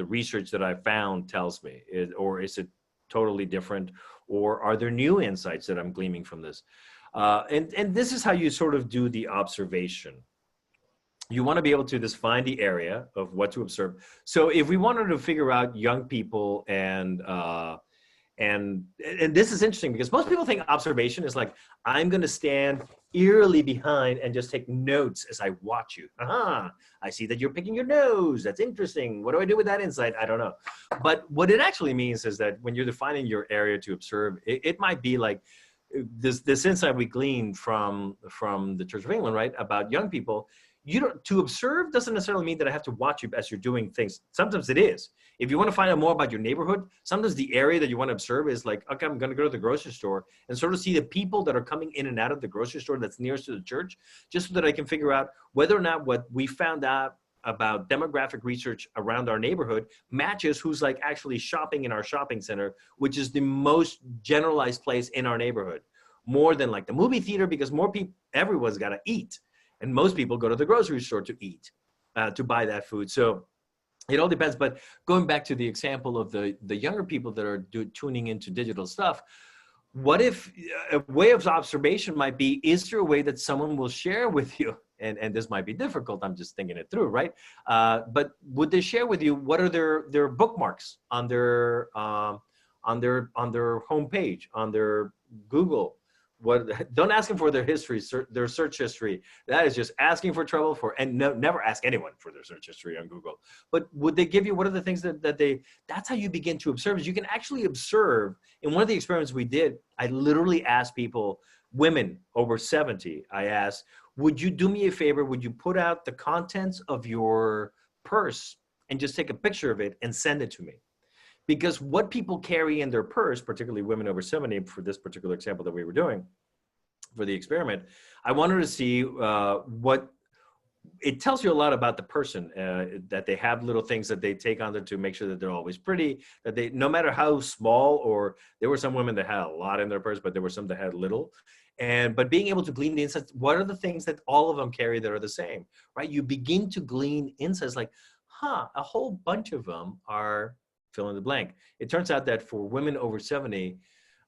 research that I found tells me, or is it totally different, or are there new insights that I'm gleaming from this? And this is how you sort of do the observation. You want to be able to just find the area of what to observe. So if we wanted to figure out young people and this is interesting because most people think observation is like, I'm going to stand eerily behind and just take notes as I watch you. Aha, I see that you're picking your nose. That's interesting. What do I do with that insight? I don't know. But what it actually means is that when you're defining your area to observe, it might be like this insight we gleaned from the Church of England, right? About young people. To observe doesn't necessarily mean that I have to watch you as you're doing things. Sometimes it is. If you want to find out more about your neighborhood, sometimes the area that you want to observe is like, okay, I'm going to go to the grocery store and sort of see the people that are coming in and out of the grocery store that's nearest to the church, just so that I can figure out whether or not what we found out about demographic research around our neighborhood matches who's like actually shopping in our shopping center, which is the most generalized place in our neighborhood, more than like the movie theater, because more people, everyone's got to eat. And most people go to the grocery store to eat, to buy that food. So it all depends. But going back to the example of the younger people that are tuning into digital stuff, what if a way of observation might be, is there a way that someone will share with you? And this might be difficult. I'm just thinking it through, right? But would they share with you what are their bookmarks on their homepage, on their Google? Don't ask them for their history, their search history. That is just asking for trouble never ask anyone for their search history on Google. But would they give you, what are the things that's how you begin to observe, is you can actually observe. In one of the experiments we did, I literally asked people, women over 70, I asked, would you do me a favor? Would you put out the contents of your purse and just take a picture of it and send it to me? Because what people carry in their purse, particularly women over 70, for this particular example that we were doing for the experiment, I wanted to see what it tells you a lot about the person, that they have little things that they take on there to make sure that they're always pretty, that they, no matter how small, or there were some women that had a lot in their purse, but there were some that had little. But being able to glean the insights, what are the things that all of them carry that are the same, right? You begin to glean insights like, a whole bunch of them are fill in the blank. It turns out that for women over 70,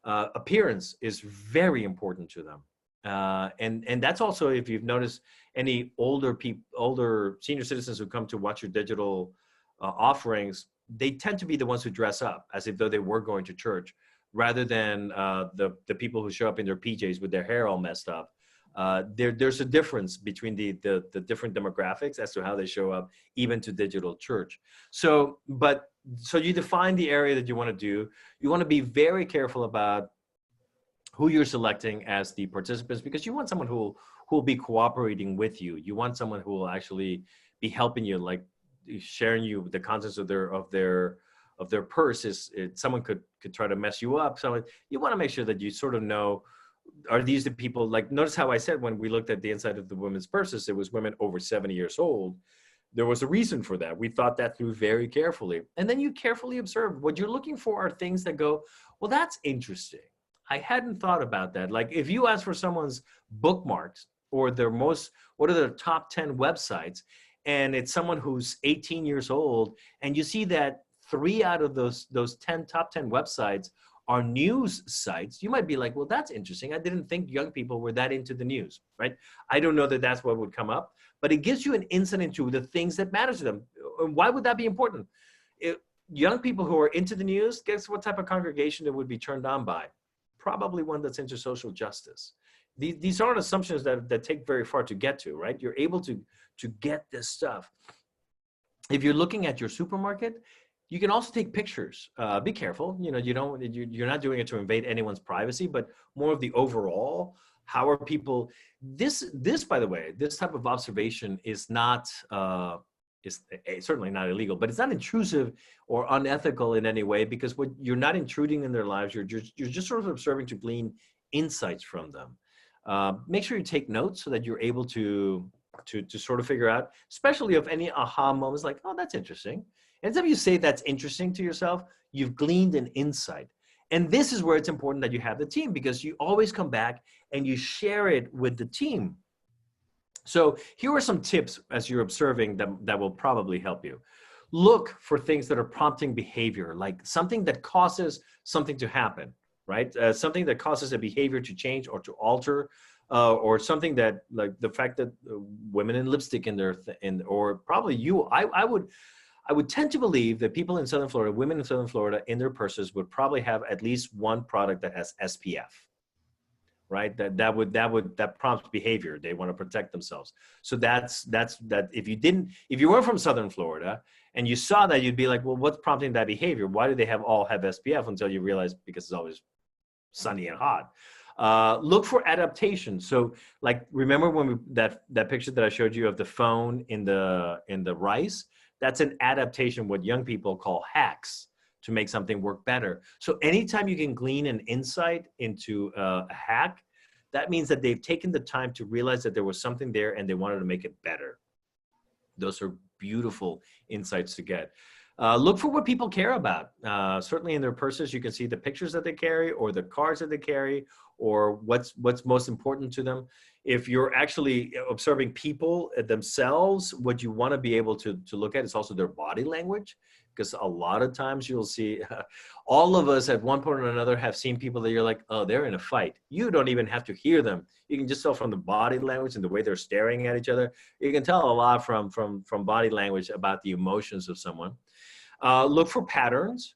appearance is very important to them. And that's also, if you've noticed, any older senior citizens who come to watch your digital offerings, they tend to be the ones who dress up as if though they were going to church, rather than the people who show up in their PJs with their hair all messed up. There's a difference between the different demographics as to how they show up, even to digital church. So you define the area that you want to do. You want to be very careful about who you're selecting as the participants, because you want someone who will be cooperating with you. You want someone who will actually be helping you, like sharing you the contents of their purse. Someone could try to mess you up. So you want to make sure that you sort of know, are these the people, like, notice how I said when we looked at the inside of the women's purses, it was women over 70 years old. There was a reason for that. We thought that through very carefully. And then you carefully observe. What you're looking for are things that go, well, that's interesting. I hadn't thought about that. Like if you ask for someone's bookmarks or what are their top 10 websites, and it's someone who's 18 years old, and you see that 3 out of those top 10 websites are news sites, you might be like, well, that's interesting. I didn't think young people were that into the news, right? I don't know that that's what would come up, but it gives you an insight into the things that matter to them. Why would that be important? Young people who are into the news, guess what type of congregation it would be turned on by? Probably one that's into social justice. These aren't assumptions that take very far to get to, right? You're able to get this stuff. If you're looking at your supermarket, you can also take pictures. Be careful. You're not doing it to invade anyone's privacy, but more of the overall. How are people? This, by the way, this type of observation is not is certainly not illegal, but it's not intrusive or unethical in any way, because you're not intruding in their lives. You're just sort of observing to glean insights from them. Make sure you take notes so that you're able to sort of figure out, especially of any aha moments, like, oh, that's interesting. Anytime you say that's interesting to yourself, you've gleaned an insight. And this is where it's important that you have the team, because you always come back and you share it with the team. So here are some tips as you're observing that will probably help you. Look for things that are prompting behavior, like something that causes something to happen, right? Something that causes a behavior to change or to alter, or something that, like the fact that women in lipstick or probably you, I would tend to believe that people in Southern Florida, women in Southern Florida, in their purses would probably have at least one product that has SPF. right? That prompts behavior. They want to protect themselves. So that's that. If you were from Southern Florida and you saw that, you'd be like, well, what's prompting that behavior? Why do they all have SPF? Until you realize because it's always sunny and hot. Look for adaptation. So like, remember when that picture that I showed you of the phone in the rice? That's an adaptation, what young people call hacks, to make something work better. So anytime you can glean an insight into a hack, that means that they've taken the time to realize that there was something there and they wanted to make it better. Those are beautiful insights to get. Look for what people care about. Certainly in their purses, you can see the pictures that they carry or the cards that they carry or what's most important to them. If you're actually observing people themselves, what you want to be able to look at is also their body language, because a lot of times you'll see, all of us at one point or another have seen people that you're like, oh, they're in a fight. You don't even have to hear them. You can just tell from the body language and the way they're staring at each other. You can tell a lot from body language about the emotions of someone. Look for patterns.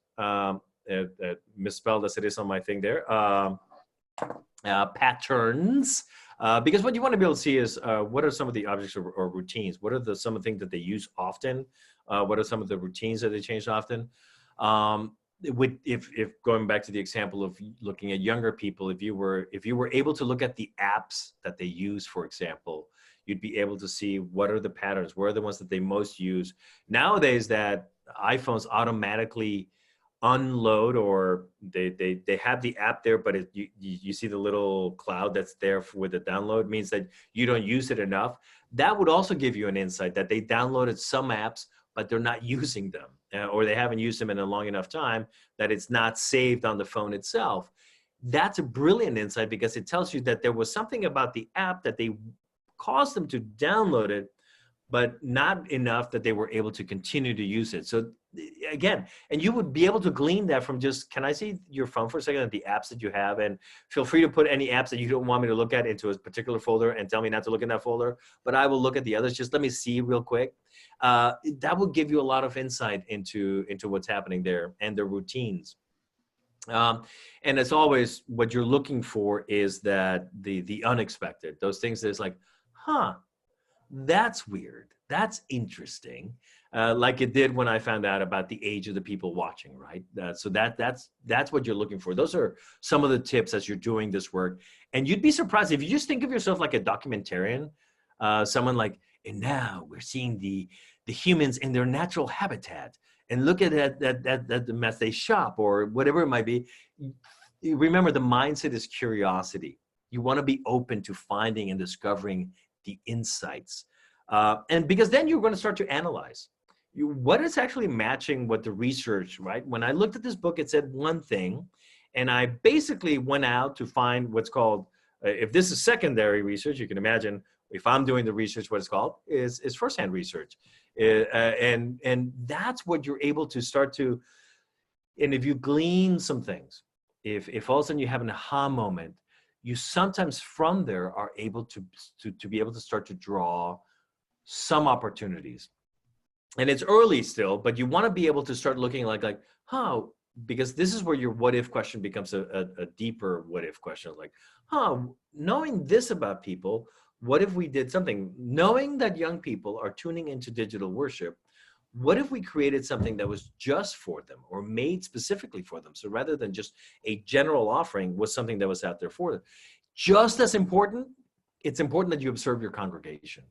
Misspelled as it is on my thing there. Patterns. Because what you want to be able to see is what are some of the objects or routines? What are some of the things that they use often? What are some of the routines that they change often? If going back to the example of looking at younger people, if you were able to look at the apps that they use, for example, you'd be able to see what are the patterns, what are the ones that they most use. Nowadays, that iPhones automatically unload, or they have the app there, but you see the little cloud that's there with the download, means that you don't use it enough. That would also give you an insight that they downloaded some apps, but they're not using them, or they haven't used them in a long enough time that it's not saved on the phone itself. That's a brilliant insight, because it tells you that there was something about the app that they caused them to download it, but not enough that they were able to continue to use it. So again, and you would be able to glean that from just, can I see your phone for a second, at the apps that you have, and feel free to put any apps that you don't want me to look at into a particular folder and tell me not to look in that folder, but I will look at the others. Just let me see real quick. That will give you a lot of insight into what's happening there and the routines. And as always, what you're looking for is that the unexpected, those things that's like, huh, that's weird. That's interesting. Like it did when I found out about the age of the people watching, right? So that's what you're looking for. Those are some of the tips as you're doing this work. And you'd be surprised if you just think of yourself like a documentarian, someone like, and now we're seeing the humans in their natural habitat, and look at that the mess they shop, or whatever it might be. Remember, the mindset is curiosity. You want to be open to finding and discovering the insights. And because then you're going to start to analyze what is actually matching what the research, right? When I looked at this book, it said one thing, and I basically went out to find what's called, if this is secondary research, you can imagine if I'm doing the research, what it's called is firsthand research. And that's what you're able to start to, and if you glean some things, if all of a sudden you have an aha moment, you sometimes from there are able to be able to start to draw some opportunities. And it's early still, but you want to be able to start looking like, huh, because this is where your what if question becomes a deeper what if question. Like, huh, knowing this about people, what if we did something? Knowing that young people are tuning into digital worship, what if we created something that was just for them or made specifically for them? So rather than just a general offering, was something that was out there for them. Just as important, it's important that you observe your congregation.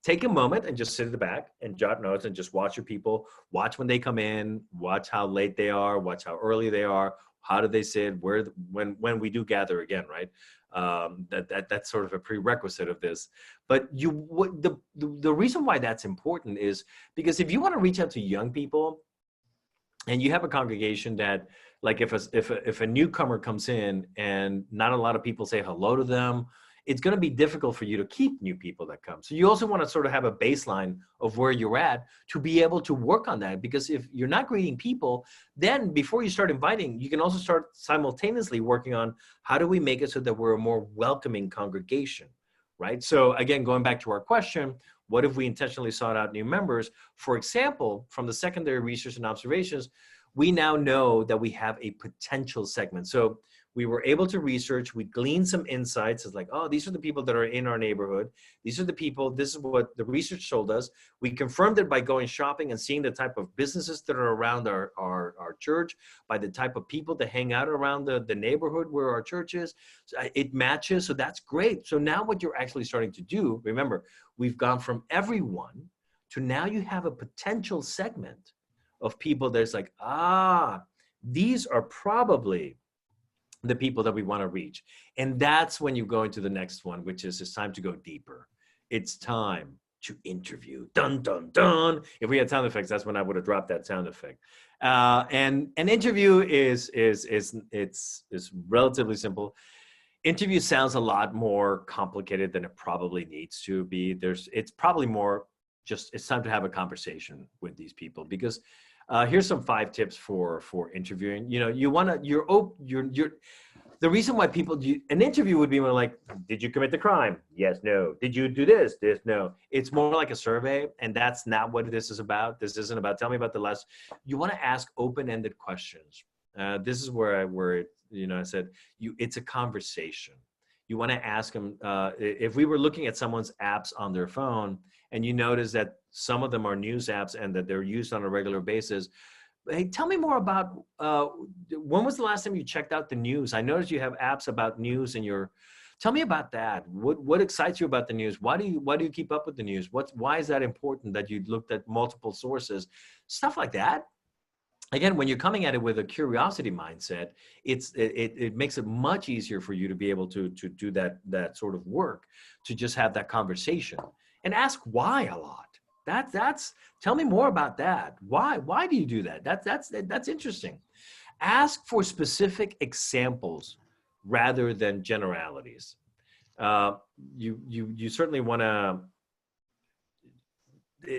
Take a moment and just sit at the back and jot notes and just watch your people. Watch when they come in, watch how late they are, watch how early they are, how do they sit, when we do gather again, right? That's sort of a prerequisite of this. But the reason why that's important is because if you want to reach out to young people and you have a congregation that, like if a newcomer comes in and not a lot of people say hello to them, it's going to be difficult for you to keep new people that come. So you also want to sort of have a baseline of where you're at to be able to work on that. Because if you're not greeting people, then before you start inviting, you can also start simultaneously working on how do we make it so that we're a more welcoming congregation, right? So again, going back to our question, what if we intentionally sought out new members? For example, from the secondary research and observations, we now know that we have a potential segment. So We were able to research, we gleaned some insights. It's like, oh, these are the people that are in our neighborhood. These are the people, this is what the research told us. We confirmed it by going shopping and seeing the type of businesses that are around our church, by the type of people that hang out around the neighborhood where our church is. So it matches, so that's great. So now what you're actually starting to do, remember, we've gone from everyone to now you have a potential segment of people that's like, these are probably the people that we want to reach. And that's when you go into the next one, which is it's time to go deeper. It's time to interview. Dun, dun, dun. If we had sound effects, that's when I would have dropped that sound effect. And an interview is relatively simple. Interview sounds a lot more complicated than it probably needs to be. It's probably more just, it's time to have a conversation with these people, because here's some 5 tips for interviewing. You know, you want to, the reason why people do an interview would be more like, did you commit the crime? Yes, no. Did you do this? This, no. It's more like a survey, and that's not what this is about. This isn't about, tell me about the last. You want to ask open-ended questions. This is where I said, it's a conversation. You want to ask them, if we were looking at someone's apps on their phone, and you notice that some of them are news apps and that they're used on a regular basis, hey, tell me more about, when was the last time you checked out the news? I noticed you have apps about news in your, tell me about that. What excites you about the news? Why do you keep up with the news? Why is that important that you looked at multiple sources? Stuff like that. Again, when you're coming at it with a curiosity mindset, it makes it much easier for you to be able to do that sort of work, to just have that conversation and ask why a lot. That's tell me more about that. Why do you do that? That's interesting. Ask for specific examples rather than generalities. You certainly want to.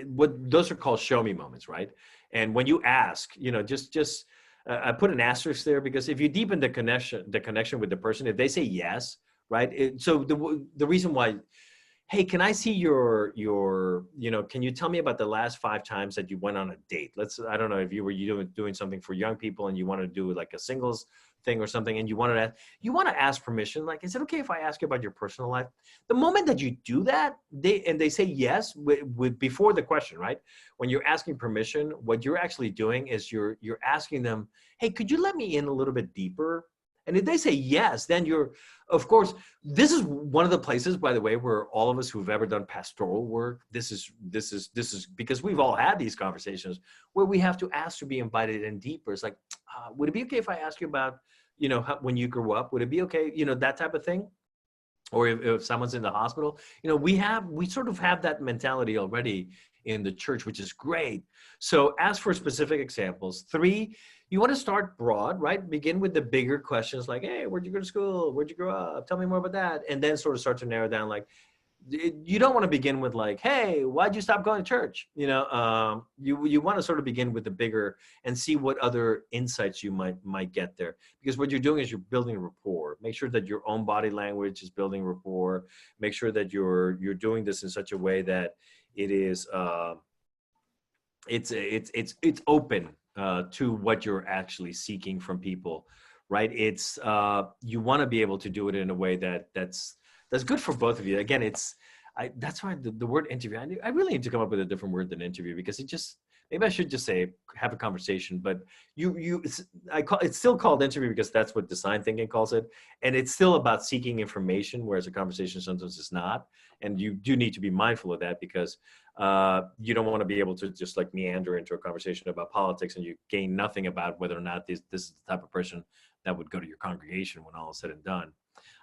Those are called show me moments, right? And when you ask, just I put an asterisk there, because if you deepen the connection with the person, if they say yes, right? So the reason why, hey, can I see your can you tell me about the last 5 times that you went on a date? I don't know if you were doing something for young people and you want to do like a singles thing or something, and you want to ask permission. Like, is it okay if I ask you about your personal life? The moment that you do that, they say yes with before the question, right? When you're asking permission, what you're actually doing is you're asking them, hey, could you let me in a little bit deeper? And if they say yes, then of course, this is one of the places, by the way, where all of us who've ever done pastoral work, this is because we've all had these conversations where we have to ask to be invited in deeper. It's like, would it be okay if I ask you about, when you grew up? Would it be okay? That type of thing. Or if someone's in the hospital, we sort of have that mentality already in the church, which is great. So ask for specific examples. 3, you want to start broad, right? Begin with the bigger questions like, hey, where'd you go to school? Where'd you grow up? Tell me more about that. And then sort of start to narrow down, like, you don't want to begin with like, hey, why'd you stop going to church? You want to sort of begin with the bigger and see what other insights you might get there. Because what you're doing is you're building rapport. Make sure that your own body language is building rapport. Make sure that you're doing this in such a way that it is it's open to what you're actually seeking from people, right? It's you want to be able to do it in a way that's good for both of you. Again, that's why the word interview, I really need to come up with a different word than interview, because maybe I should just say have a conversation, but it's still called interview because that's what design thinking calls it. And it's still about seeking information, whereas a conversation sometimes is not. And you do need to be mindful of that, because you don't want to be able to just like meander into a conversation about politics and you gain nothing about whether or not this is the type of person that would go to your congregation when all is said and done.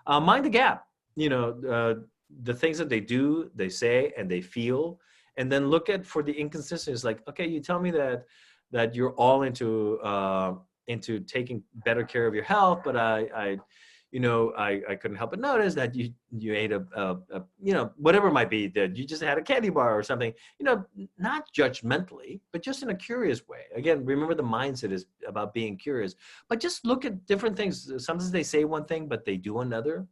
Mind the gap. The things that they do, they say, and they feel, and then look for the inconsistencies. Like, okay, you tell me that you're all into taking better care of your health, but I couldn't help but notice that you ate a whatever it might be, that you just had a candy bar or something, not judgmentally, but just in a curious way. Again, remember the mindset is about being curious, but just look at different things. Sometimes they say one thing, but they do another.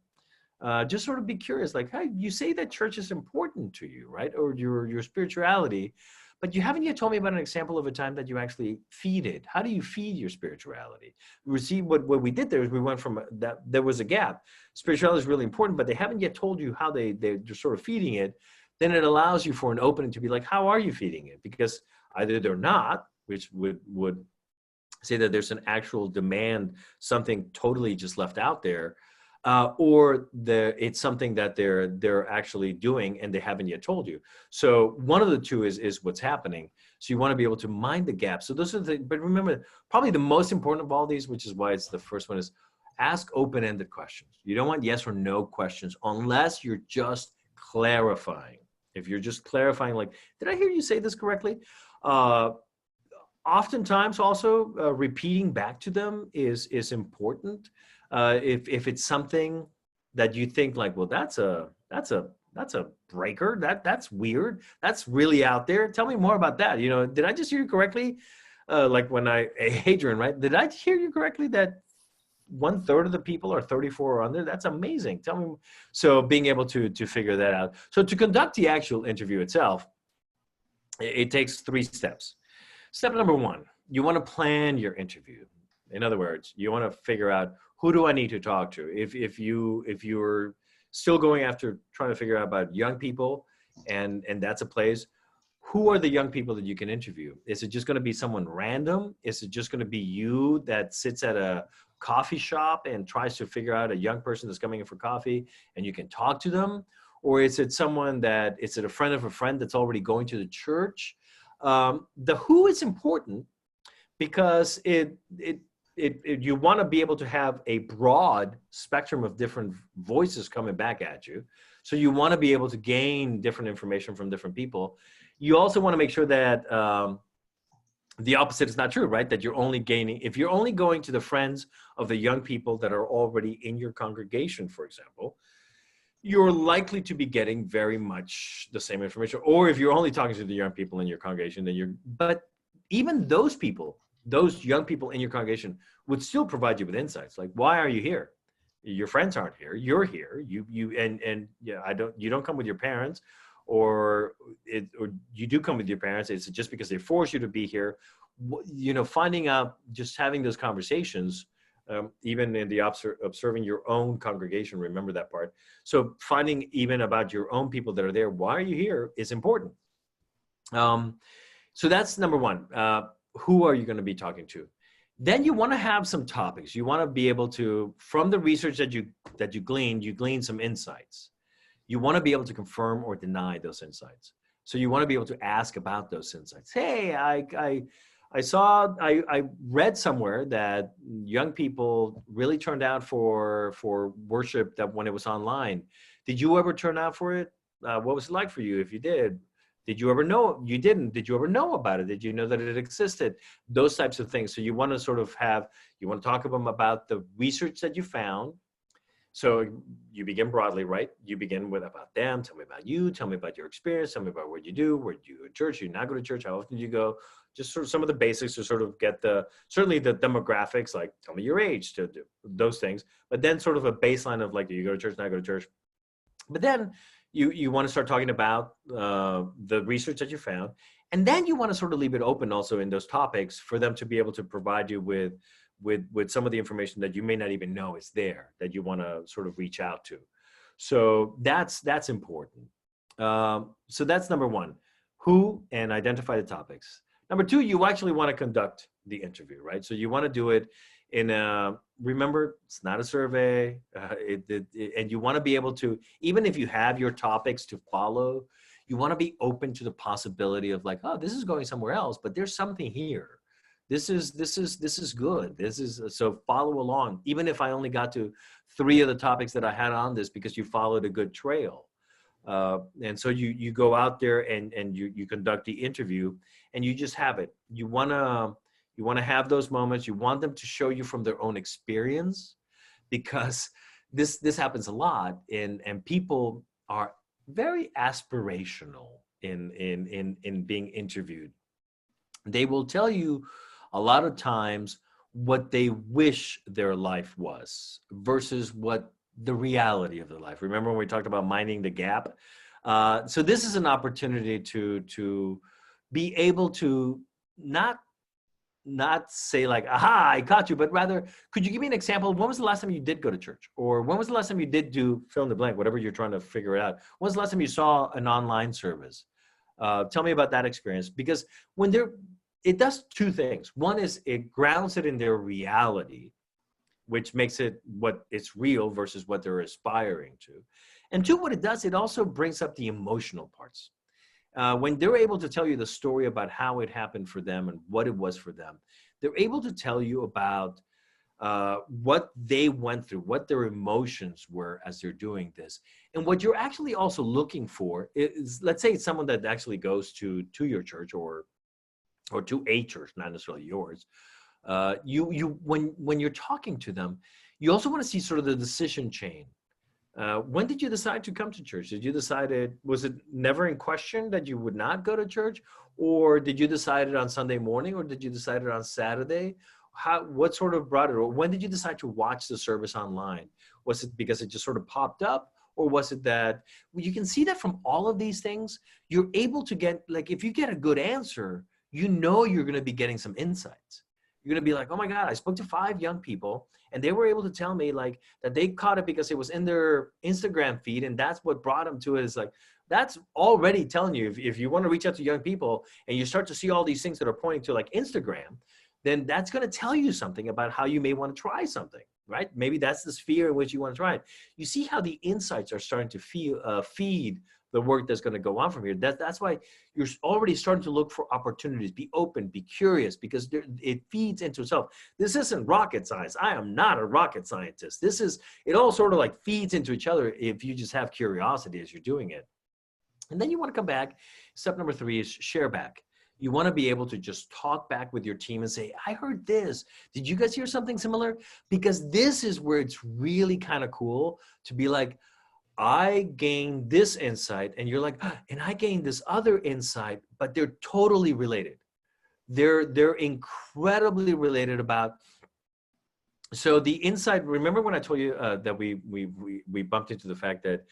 Just sort of be curious, like, hey, you say that church is important to you, right? Or your spirituality, but you haven't yet told me about an example of a time that you actually feed it. How do you feed your spirituality? We see what we did there is we went from that, there was a gap. Spirituality is really important, but they haven't yet told you how they're sort of feeding it. Then it allows you for an opening to be like, how are you feeding it? Because either they're not, which would say that there's an actual demand, something totally just left out there, or it's something that they're actually doing and they haven't yet told you. So one of the two is what's happening. So you want to be able to mind the gap. So those are the, but remember, probably the most important of all these, which is why it's the first one, is ask open-ended questions. You don't want yes or no questions unless you're just clarifying. If you're just clarifying, like, did I hear you say this correctly? Oftentimes also repeating back to them is important. If it's something that you think like, well, that's a breaker, that's weird, that's really out there. Tell me more about that. You know, did I just hear you correctly? Like when Hadrian, right? Did I hear you correctly that 1/3 of the people are 34 or under? That's amazing. Tell me. So being able to figure that out. So to conduct the actual interview itself, it takes 3 steps. Step number 1, you want to plan your interview. In other words, you want to figure out, who do I need to talk to? If you're still going after trying to figure out about young people, and that's a place, who are the young people that you can interview? Is it just going to be someone random? Is it just going to be you that sits at a coffee shop and tries to figure out a young person that's coming in for coffee and you can talk to them? Or is it someone is it a friend of a friend that's already going to the church? The who is important because you want to be able to have a broad spectrum of different voices coming back at you. So you want to be able to gain different information from different people. You also want to make sure that the opposite is not true, right? That you're only gaining, if you're only going to the friends of the young people that are already in your congregation, for example, you're likely to be getting very much the same information. Or if you're only talking to the young people in your congregation, then but even those people, those young people in your congregation would still provide you with insights. Like, why are you here? Your friends aren't here. You're here. You don't come with your parents, or you do come with your parents. It's just because they force you to be here. You know, finding out, just having those conversations, even in the observing your own congregation, remember that part. So finding even about your own people that are there, why are you here, is important. So that's number 1. Who are you going to be talking to? Then you want to have some topics. You want to be able to, from the research that you glean some insights. You want to be able to confirm or deny those insights. So you want to be able to ask about those insights. Hey, I read somewhere that young people really turned out for worship that when it was online. Did you ever turn out for it? What was it like for you if you did? Did you ever know? You didn't. Did you ever know about it? Did you know that it existed? Those types of things. So you want to sort of you want to talk to them about the research that you found. So you begin broadly, right? You begin with about them. Tell me about you. Tell me about your experience. Tell me about what you do. Where do you go to church? Do you not go to church? How often do you go? Just sort of some of the basics to sort of get certainly the demographics, like tell me your age, to do those things. But then sort of a baseline of like, do you go to church? Not go to church? But then you want to start talking about the research that you found. And then you want to sort of leave it open also in those topics for them to be able to provide you with some of the information that you may not even know is there, that you want to sort of reach out to. So that's important. So that's number 1, who, and identify the topics. Number 2, you actually want to conduct the interview, right? So you want to do it in remember, it's not a survey, and you want to be able to, even if you have your topics to follow, you want to be open to the possibility of like, oh, this is going somewhere else, but there's something here. This is good. So follow along. Even if I only got to 3 of the topics that I had on this, because you followed a good trail. And so you go out there and you conduct the interview, and you just have it. You want to have those moments. You want them to show you from their own experience, because this happens a lot, and people are very aspirational in being interviewed. They will tell you a lot of times what they wish their life was versus what the reality of their life. Remember when we talked about minding the gap? So this is an opportunity to be able to not say like, aha, I caught you, but rather, could you give me an example? When was the last time you did go to church? Or when was the last time you did do fill in the blank, whatever you're trying to figure it out? When was the last time you saw an online service? Tell me about that experience, because when it does two things. One is it grounds it in their reality, which makes it what it's real versus what they're aspiring to. And two, what it does, it also brings up the emotional parts. When they're able to tell you the story about how it happened for them and what it was for them, they're able to tell you about what they went through, what their emotions were as they're doing this. And what you're actually also looking for is, let's say it's someone that actually goes to your church or to a church, not necessarily yours. When you're talking to them, you also want to see sort of the decision chain. When did you decide to come to church? Did you decide was it never in question that you would not go to church? Or did you decide it on Sunday morning? Or did you decide it on Saturday? What sort of brought it? Or when did you decide to watch the service online? Was it because it just sort of popped up? Or was it that you can see that from all of these things, you're able to get, like, if you get a good answer, you know you're going to be getting some insights. You're going to be like, oh my God, I spoke to 5 young people and they were able to tell me like that they caught it because it was in their Instagram feed. And that's what brought them to it. Is like, that's already telling you, if you want to reach out to young people and you start to see all these things that are pointing to like Instagram, then that's going to tell you something about how you may want to try something, right? Maybe that's the sphere in which you want to try it. You see how the insights are starting to feed the work that's going to go on from here. That's why you're already starting to look for opportunities. Be open, be curious, because it feeds into itself. This isn't rocket science. I am not a rocket scientist. It all sort of like feeds into each other if you just have curiosity as you're doing it. And then you want to come back. Step number 3 is share back. You want to be able to just talk back with your team and say, I heard this. Did you guys hear something similar? Because this is where it's really kind of cool to be like, I gained this insight, and you're like, and I gained this other insight, but they're totally related. They're incredibly related about. So the insight, remember when I told you that we bumped into the fact that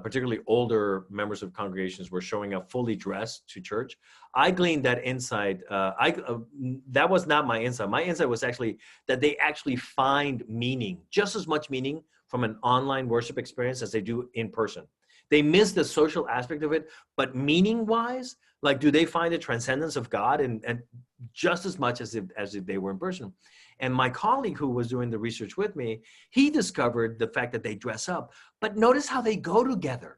particularly older members of congregations were showing up fully dressed to church? I gleaned that insight. That was not my insight. My insight was actually that they actually find meaning, just as much meaning from an online worship experience as they do in person. They miss the social aspect of it, but meaning-wise, like, do they find the transcendence of God and just as much as if they were in person? And my colleague who was doing the research with me, he discovered the fact that they dress up, but notice how they go together.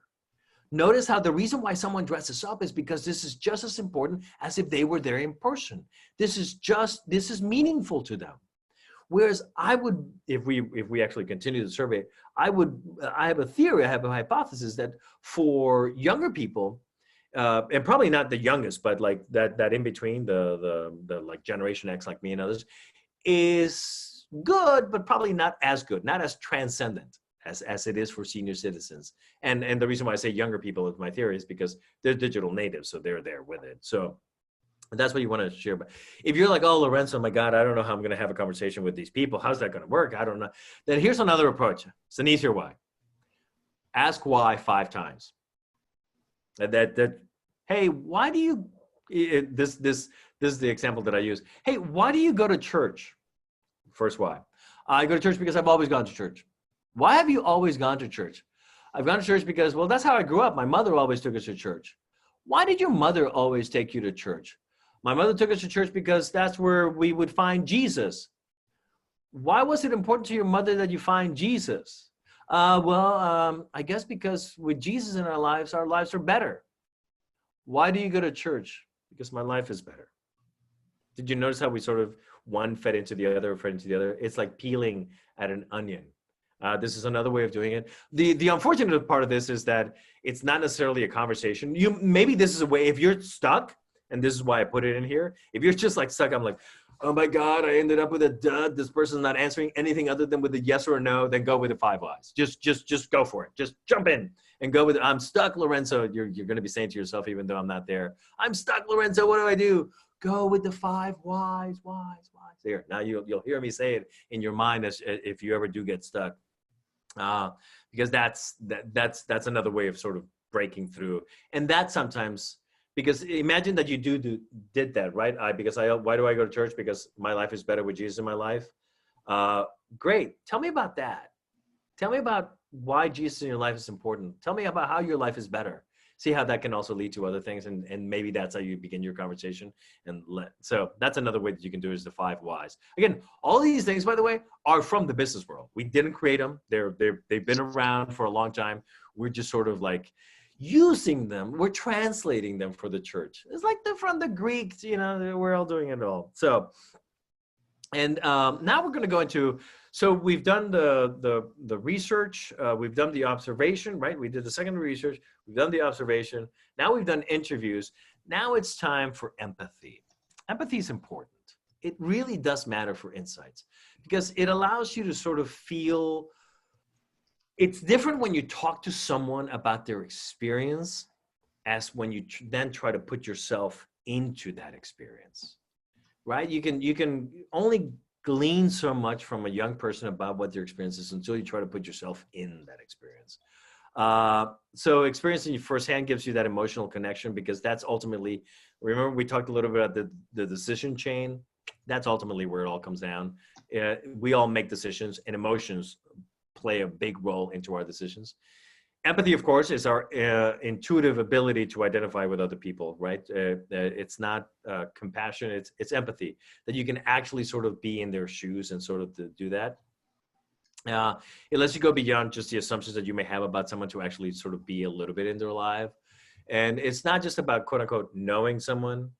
Notice how the reason why someone dresses up is because this is just as important as if they were there in person. This is meaningful to them. Whereas I would, if we actually continue the survey, I have a theory, I have a hypothesis that for younger people, and probably not the youngest, but like that in between, the like Generation X, like me and others, is good, but probably not as good, not as transcendent as it is for senior citizens. And the reason why I say younger people with my theory is because they're digital natives, so they're there with it. So that's what you want to share. But if you're like, oh, Lorenzo, my God, I don't know how I'm going to have a conversation with these people. How's that going to work? I don't know. Then here's another approach. It's an easier why. Ask why 5 times. Hey, why do you, this is the example that I use. Hey, why do you go to church? First why. I go to church because I've always gone to church. Why have you always gone to church? I've gone to church because, well, that's how I grew up. My mother always took us to church. Why did your mother always take you to church? My mother took us to church because that's where we would find Jesus. Why was it important to your mother that you find Jesus? I guess because with Jesus in our lives are better. Why do you go to church? Because my life is better. Did you notice how we sort of one fed into the other, fed into the other? It's like peeling at an onion. This is another way of doing it. The unfortunate part of this is that it's not necessarily a conversation. Maybe this is a way, if you're stuck, and this is why I put it in here. If you're just like stuck, I'm like, oh my God, I ended up with a dud. This person's not answering anything other than with a yes or a no. Then go with the 5 whys. Just go for it. Just jump in and go with it. I'm stuck, Lorenzo. You're going to be saying to yourself, even though I'm not there, I'm stuck, Lorenzo. What do I do? Go with the 5 whys. There. Now you'll hear me say it in your mind as if you ever do get stuck. Because that's another way of sort of breaking through. And that sometimes Because imagine that you did that, right? Why do I go to church? Because my life is better with Jesus in my life. Great. Tell me about that. Tell me about why Jesus in your life is important. Tell me about how your life is better. See how that can also lead to other things. And maybe that's how you begin your conversation. So that's another way that you can do it, is the 5 whys. Again, all these things, by the way, are from the business world. We didn't create them. They've been around for a long time. We're just sort of like using them. We're translating them for the church. It's like they're from the Greeks, we're all doing it all. So, and now we're going to go into, so we've done the research, we've done the observation, right? We did the secondary research, we've done the observation. Now we've done interviews. Now it's time for empathy. Empathy is important. It really does matter for insights, because it allows you to sort of feel. It's different when you talk to someone about their experience as when you then try to put yourself into that experience, right? You can only glean so much from a young person about what their experience is until you try to put yourself in that experience. So experiencing firsthand gives you that emotional connection, because that's ultimately, remember we talked a little bit about the decision chain. That's ultimately where it all comes down. We all make decisions, and emotions play a big role into our decisions. Empathy, of course, is our intuitive ability to identify with other people, right? It's not compassion, it's empathy, that you can actually sort of be in their shoes and sort of do that. It lets you go beyond just the assumptions that you may have about someone to actually sort of be a little bit in their life. And it's not just about, quote unquote, knowing someone,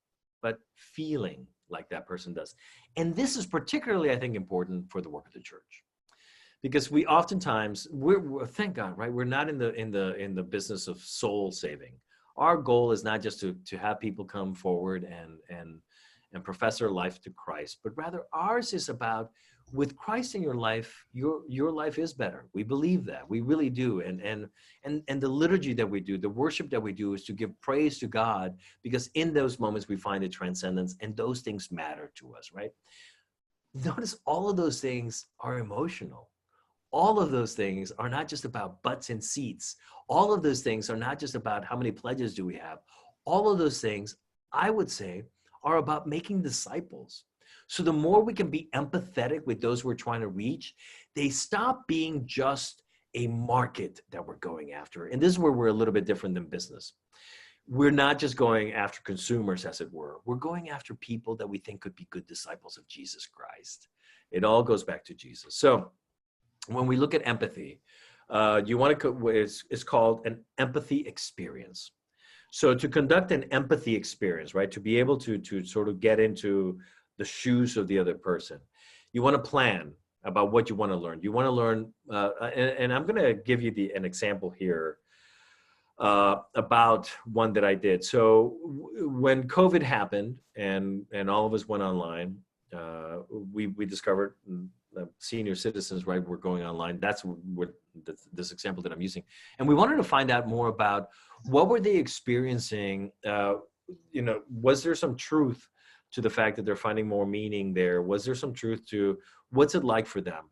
but feeling like that person does. And this is particularly, I think, important for the work of the church. Because we oftentimes, we're thank God, right? We're not in the business of soul saving. Our goal is not just to have people come forward and profess their life to Christ, but rather ours is about, with Christ in your life, your life is better. We believe that, we really do. And the liturgy that we do, the worship that we do, is to give praise to God, because in those moments we find a transcendence, and those things matter to us, right? Notice all of those things are emotional. All of those things are not just about butts and seats. All of those things are not just about how many pledges do we have. All of those things, I would say, are about making disciples. So the more we can be empathetic with those we're trying to reach, they stop being just a market that we're going after. And this is where we're a little bit different than business. We're not just going after consumers, as it were. We're going after people that we think could be good disciples of Jesus Christ. It all goes back to Jesus. So when we look at empathy, it's called an empathy experience. So to conduct an empathy experience, right, to be able to sort of get into the shoes of the other person, you want to plan about what you want to learn. You want to learn, and I'm going to give you an example here about one that I did. So when COVID happened and all of us went online, we discovered senior citizens, right, were going online. That's what this example that I'm using. And we wanted to find out more about what were they experiencing. Was there some truth to the fact that they're finding more meaning there? Was there some truth to what's it like for them?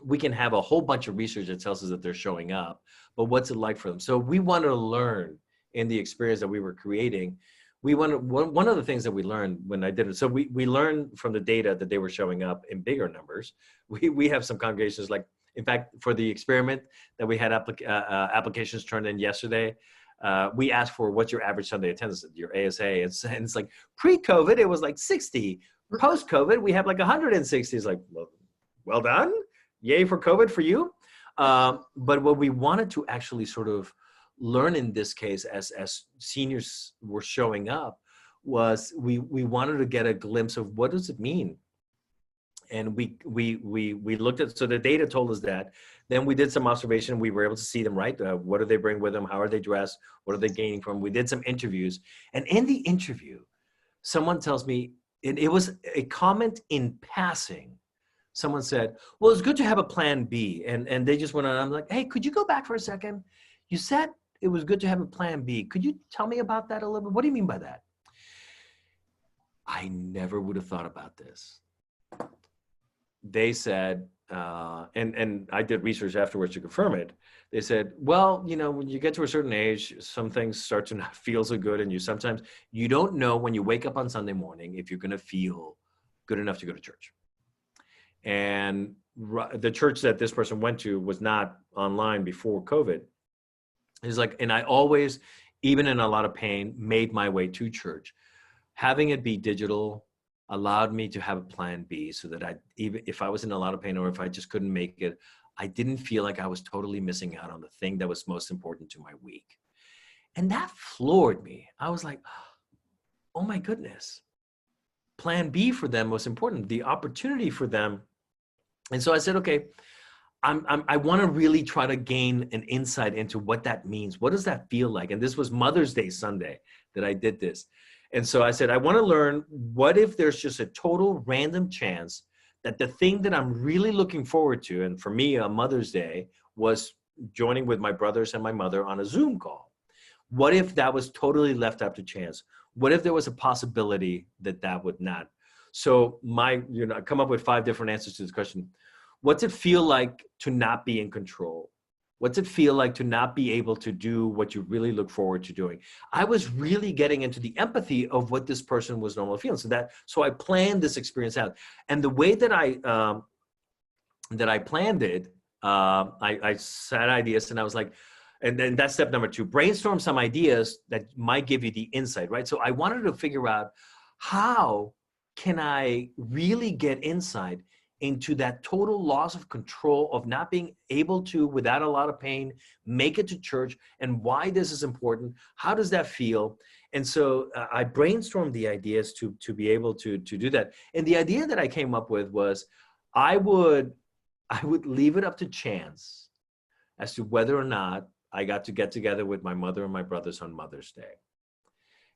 We can have a whole bunch of research that tells us that they're showing up, but what's it like for them? So we wanted to learn in the experience that we were creating. One of the things that we learned when I did it, so we learned from the data that they were showing up in bigger numbers. We have some congregations, like, in fact, for the experiment that we had applications turned in yesterday, we asked for what's your average Sunday attendance, your ASA, and it's like pre-COVID, it was like 60. Post-COVID, we have like 160. It's like, well done. Yay for COVID for you. But what we wanted to actually sort of learn in this case, as seniors were showing up, was we wanted to get a glimpse of what does it mean. And we looked at, so the data told us that. Then we did some observation. We were able to see them, right? What do they bring with them? How are they dressed? What are they gaining from? We did some interviews. And in the interview, someone tells me, and it was a comment in passing. Someone said, well, it's good to have a plan B. And they just went on. I'm like, hey, could you go back for a second? You said it was good to have a plan B. Could you tell me about that a little bit? What do you mean by that? I never would have thought about this. They said, and I did research afterwards to confirm it. They said, well, you know, when you get to a certain age, some things start to not feel so good, and sometimes you don't know when you wake up on Sunday morning if you're going to feel good enough to go to church. And the church that this person went to was not online before COVID. It's like, and I always, even in a lot of pain, made my way to church. Having it be digital allowed me to have a plan B, so that even if I was in a lot of pain or if I just couldn't make it, I didn't feel like I was totally missing out on the thing that was most important to my week. And that floored me. I was like, oh my goodness. Plan B for them was important, the opportunity for them. And so I said, okay, I want to really try to gain an insight into what that means. What does that feel like? And this was Mother's Day Sunday that I did this. And so I said, I want to learn, what if there's just a total random chance that the thing that I'm really looking forward to, and for me, on Mother's Day, was joining with my brothers and my mother on a Zoom call. What if that was totally left up to chance? What if there was a possibility that that would not? So I come up with 5 different answers to this question. What's it feel like to not be in control? What's it feel like to not be able to do what you really look forward to doing? I was really getting into the empathy of what this person was normally feeling. So I planned this experience out. And the way that I planned it, I set ideas, and I was like, and then that's step number 2, brainstorm some ideas that might give you the insight, right? So I wanted to figure out, how can I really get insight into that total loss of control of not being able to, without a lot of pain, make it to church, and why this is important. How does that feel? And so I brainstormed the ideas to be able to do that. And the idea that I came up with was, I would leave it up to chance as to whether or not I got to get together with my mother and my brothers on Mother's Day.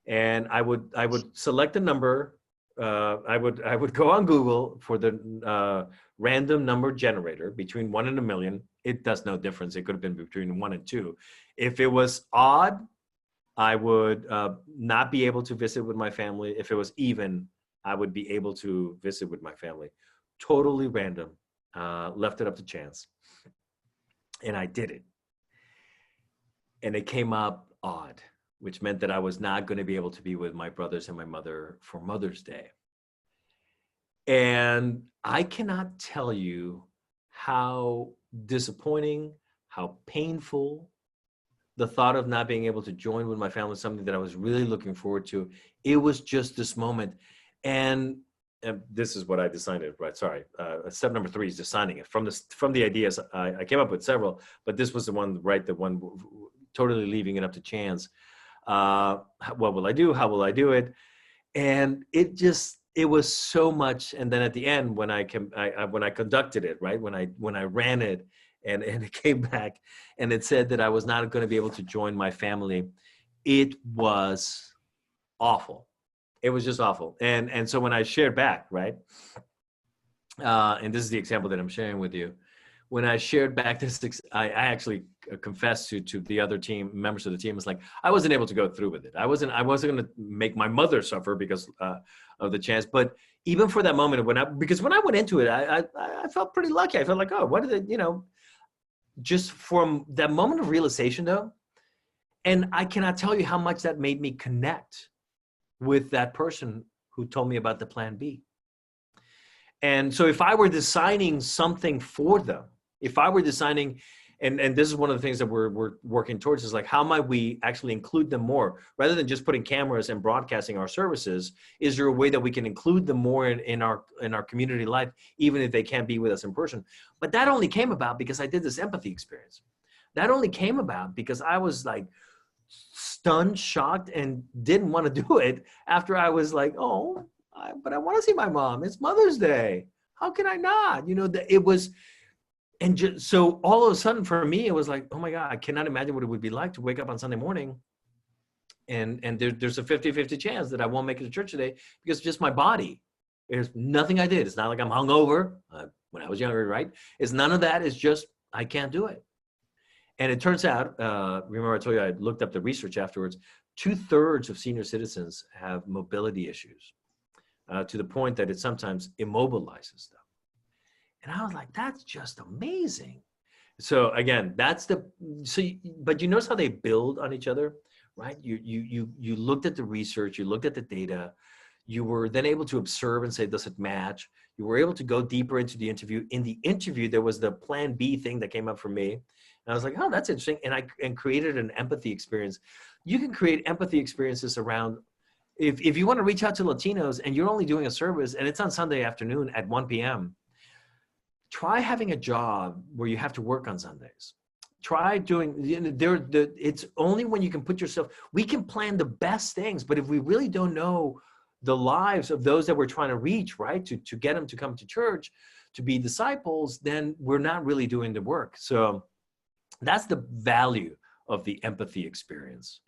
And I would select a number. I would go on Google for the random number generator between 1 and 1 million. It does no difference. It could have been between 1 and 2. If it was odd, I would not be able to visit with my family. If it was even, I would be able to visit with my family. Totally random. Left it up to chance. And I did it. And it came up odd, which meant that I was not going to be able to be with my brothers and my mother for Mother's Day. And I cannot tell you how disappointing, how painful the thought of not being able to join with my family, something that I was really looking forward to. It was just this moment. And this is what I decided, right? Sorry. Step number 3 is designing it. From the ideas, I came up with several, but this was the one, right? The one totally leaving it up to chance. What will I do? How will I do it? And it was so much. And then at the end, when I conducted it, right? When I ran it, and it came back and it said that I was not going to be able to join my family, it was awful. It was just awful. And so when I shared back, right? And this is the example that I'm sharing with you. When I shared back this, I actually confessed to the other team members of the team. It's like, I wasn't able to go through with it. I wasn't going to make my mother suffer because of the chance. But even for that moment, because when I went into it, I felt pretty lucky. I felt like, oh, what did it, just from that moment of realization though. And I cannot tell you how much that made me connect with that person who told me about the plan B. And so if I were designing something for them, if I were designing, and this is one of the things that we're working towards, is like, how might we actually include them more? Rather than just putting cameras and broadcasting our services, is there a way that we can include them more in our community life, even if they can't be with us in person? But that only came about because I did this empathy experience. That only came about because I was like stunned, shocked, and didn't want to do it after I was like, oh, but I want to see my mom. It's Mother's Day. How can I not? It was, and so all of a sudden for me, it was like, oh my God, I cannot imagine what it would be like to wake up on Sunday morning and there's a 50-50 chance that I won't make it to church today because just my body. There's nothing I did. It's not like I'm hungover when I was younger, right? It's none of that. It's just, I can't do it. And it turns out, remember I told you I looked up the research afterwards, 2/3 of senior citizens have mobility issues. To the point that it sometimes immobilizes them. And I was like, that's just amazing. So again, but you notice how they build on each other, right? You looked at the research, you looked at the data, you were then able to observe and say, does it match? You were able to go deeper into the interview. In the interview, there was the plan B thing that came up for me. And I was like, oh, that's interesting. And created an empathy experience. You can create empathy experiences around, if you want to reach out to Latinos and you're only doing a service and it's on Sunday afternoon at 1 p.m., try having a job where you have to work on Sundays. Try doing, it's only when you can put yourself, we can plan the best things, but if we really don't know the lives of those that we're trying to reach, right, to get them to come to church, to be disciples, then we're not really doing the work. So that's the value of the empathy experience.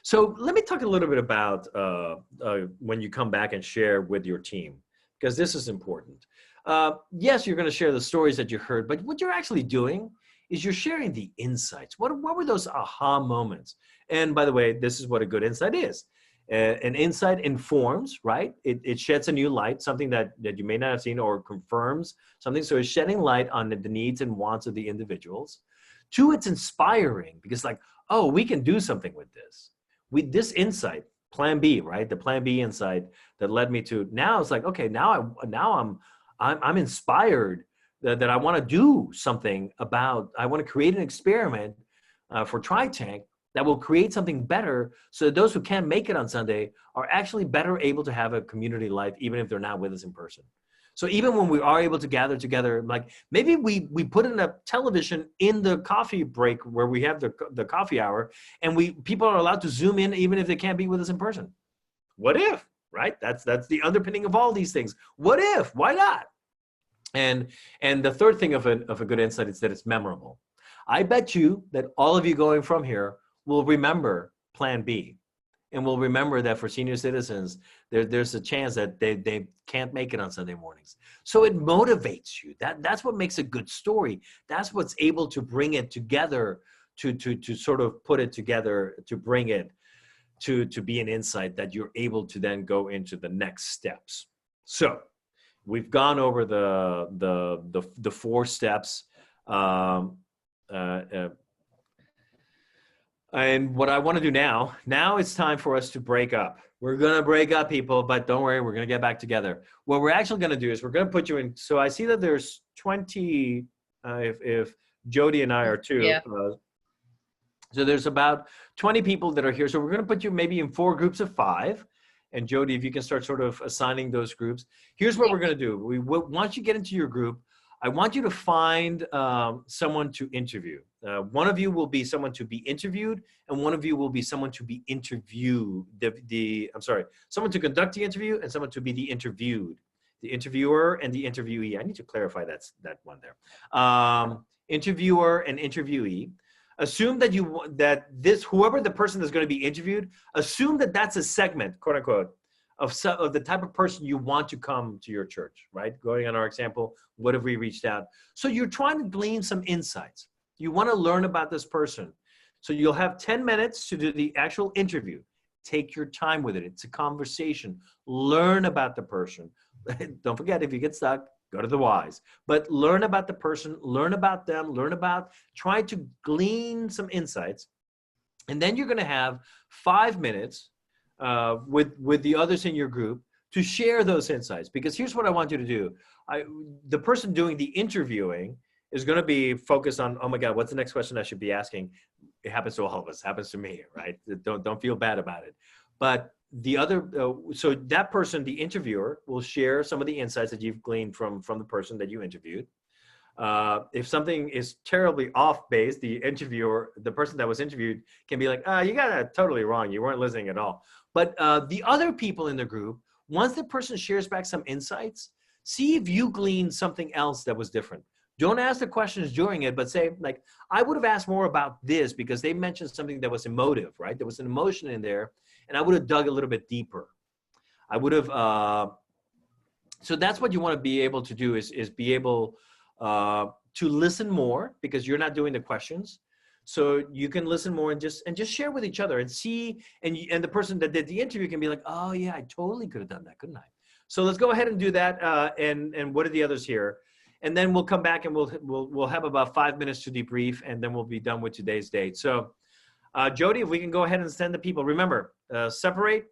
So let me talk a little bit about when you come back and share with your team, because this is important. Yes, you're going to share the stories that you heard, but what you're actually doing is you're sharing the insights. What were those aha moments? And by the way, this is what a good insight is. An insight informs, right? It sheds a new light, something that you may not have seen, or confirms something. So it's shedding light on the needs and wants of the individuals. Two, it's inspiring, because like, oh, we can do something with this. This insight, plan B, right? The plan B insight that led me to, now it's like, okay, now I'm inspired that I want to do something about, I want to create an experiment for TriTank that will create something better, so that those who can't make it on Sunday are actually better able to have a community life, even if they're not with us in person. So even when we are able to gather together, like maybe we put in a television in the coffee break where we have the coffee hour, and people are allowed to Zoom in even if they can't be with us in person. What if, right? That's the underpinning of all these things. What if? Why not? And the third thing of a good insight is that it's memorable. I bet you that all of you going from here will remember Plan B, and will remember that for senior citizens, there's a chance that they can't make it on Sunday mornings. So it motivates you. That's what makes a good story. That's what's able to bring it together, to sort of put it together, to bring it to be an insight that you're able to then go into the next steps. So we've gone over the 4 steps. And what I want to do now it's time for us to break up. We're going to break up, people, but don't worry, we're going to get back together. What we're actually going to do is we're going to put you in. So I see that there's 20, if Jody and I are 2. Yeah. So there's about 20 people that are here. So we're going to put you maybe in 4 groups of 5. And Jody, if you can start sort of assigning those groups. Here's what we're going to do. Once you get into your group, I want you to find someone to interview. One of you will be someone to be interviewed, and one of you will be someone to be interviewed. Someone to conduct the interview, and someone to be the interviewed. The interviewer and the interviewee. I need to clarify that one there. Interviewer and interviewee. Assume that whoever the person is going to be interviewed, assume that that's a segment, quote unquote, of the type of person you want to come to your church, right? Going on our example, what have we reached out? So you're trying to glean some insights. You want to learn about this person. So you'll have 10 minutes to do the actual interview. Take your time with it. It's a conversation. Learn about the person. Don't forget, if you get stuck, go to the whys. But learn about the person, learn about them, try to glean some insights. And then you're going to have 5 minutes with the others in your group to share those insights. Because here's what I want you to do. The person doing the interviewing is going to be focused on, oh my God, what's the next question I should be asking? It happens to all of us, it happens to me, right? Don't feel bad about it. But the other, so that person, the interviewer, will share some of the insights that you've gleaned from the person that you interviewed. If something is terribly off base, the person that was interviewed can be like, you got that totally wrong. You weren't listening at all. But the other people in the group, once the person shares back some insights, see if you gleaned something else that was different. Don't ask the questions during it, but say, like, I would have asked more about this because they mentioned something that was emotive, right? There was an emotion in there, and I would have dug a little bit deeper. I would have, so that's what you want to be able to do is be able to listen more, because you're not doing the questions. So you can listen more and just share with each other and see, and the person that did the interview can be like, oh yeah, I totally could have done that, couldn't I? So let's go ahead and do that. And what are the others here? and then we'll come back and we'll have about 5 minutes to debrief, and then we'll be done with today's date. So, Jody, if we can go ahead and send the people. Remember, separate.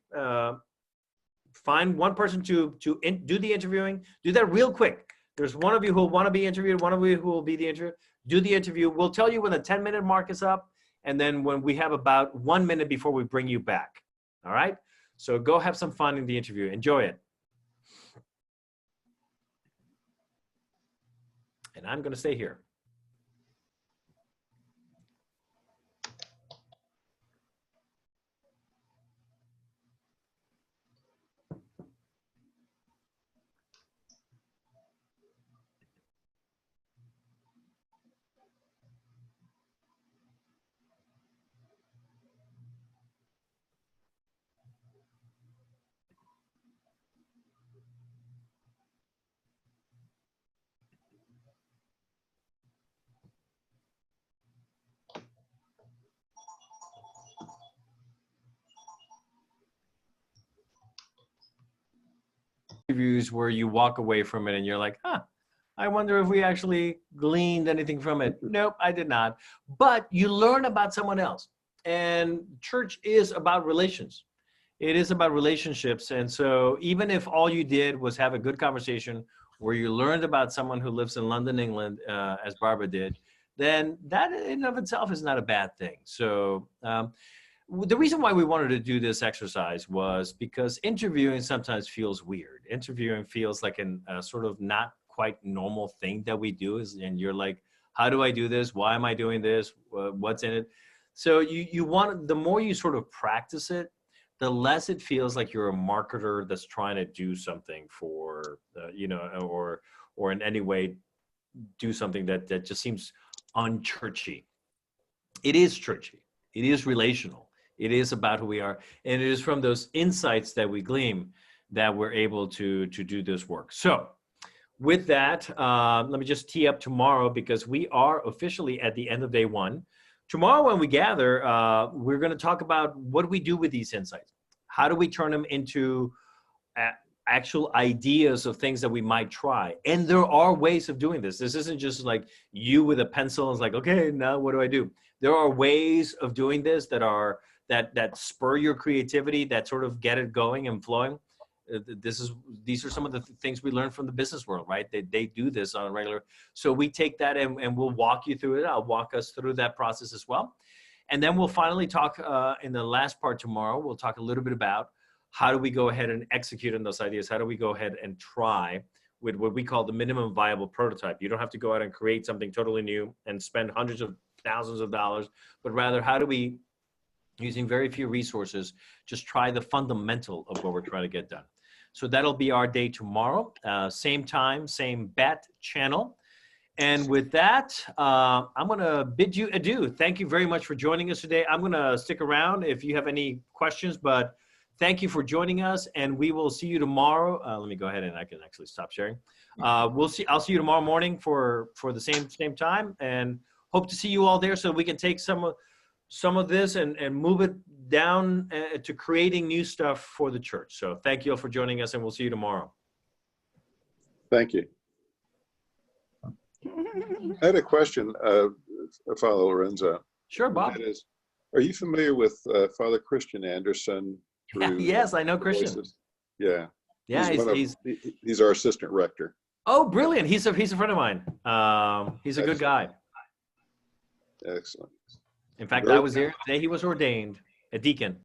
Find one person to do the interviewing. Do that real quick. There's one of you who will want to be interviewed, one of you who will be the interview. Do the interview. We'll tell you when the 10-minute mark is up, and then when we have about 1 minute before we bring you back. All right? So go have some fun in the interview. Enjoy it. And I'm going to stay here. Interviews where you walk away from it and you're like, I wonder if we actually gleaned anything from it. Nope, I did not. But you learn about someone else. And church is about relations. It is about relationships. And so even if all you did was have a good conversation where you learned about someone who lives in London, England, as Barbara did, then that in and of itself is not a bad thing. So the reason why we wanted to do this exercise was because interviewing sometimes feels weird. Interviewing feels like a sort of not quite normal thing that we do, and you're like, how do I do this? Why am I doing this? What's in it? So you want, the more you sort of practice it, the less it feels like you're a marketer that's trying to do something for, or in any way do something that just seems unchurchy. It is churchy. It is relational. It is about who we are. And it is from those insights that we glean that we're able to do this work. So with that, let me just tee up tomorrow, because we are officially at the end of day one. Tomorrow when we gather, we're going to talk about what do we do with these insights? How do we turn them into actual ideas of things that we might try? And there are ways of doing this. This isn't just like you with a pencil and it's like, okay, now what do I do? There are ways of doing this that are that spur your creativity, that sort of get it going and flowing. These are some of the things we learned from the business world, right? They do this on a regular. So we take that and we'll walk you through it. I'll walk us through that process as well. And then we'll finally talk in the last part tomorrow, we'll talk a little bit about how do we go ahead and execute on those ideas? How do we go ahead and try with what we call the minimum viable prototype? You don't have to go out and create something totally new and spend hundreds of thousands of dollars, but rather how do we, using very few resources, just try the fundamental of what we're trying to get done. So that'll be our day tomorrow, same time, same bat channel. And with that, I'm gonna bid you adieu. Thank you very much for joining us today. I'm gonna stick around if you have any questions, but thank you for joining us, and we will see you tomorrow. Let me go ahead and I can actually stop sharing. I'll see you tomorrow morning for the same time, and hope to see you all there so we can take some of this and move it down to creating new stuff for the church. So thank you all for joining us, and we'll see you tomorrow. Thank you. I had a question, Father Lorenzo. Sure, Bob. That is, are you familiar with Father Christian Anderson? Yes, I know Christian. Voices? Yeah. Yeah, He's our assistant rector. Oh, brilliant. He's a friend of mine. He's a good guy. Excellent. In fact, I was there the day he was ordained a deacon.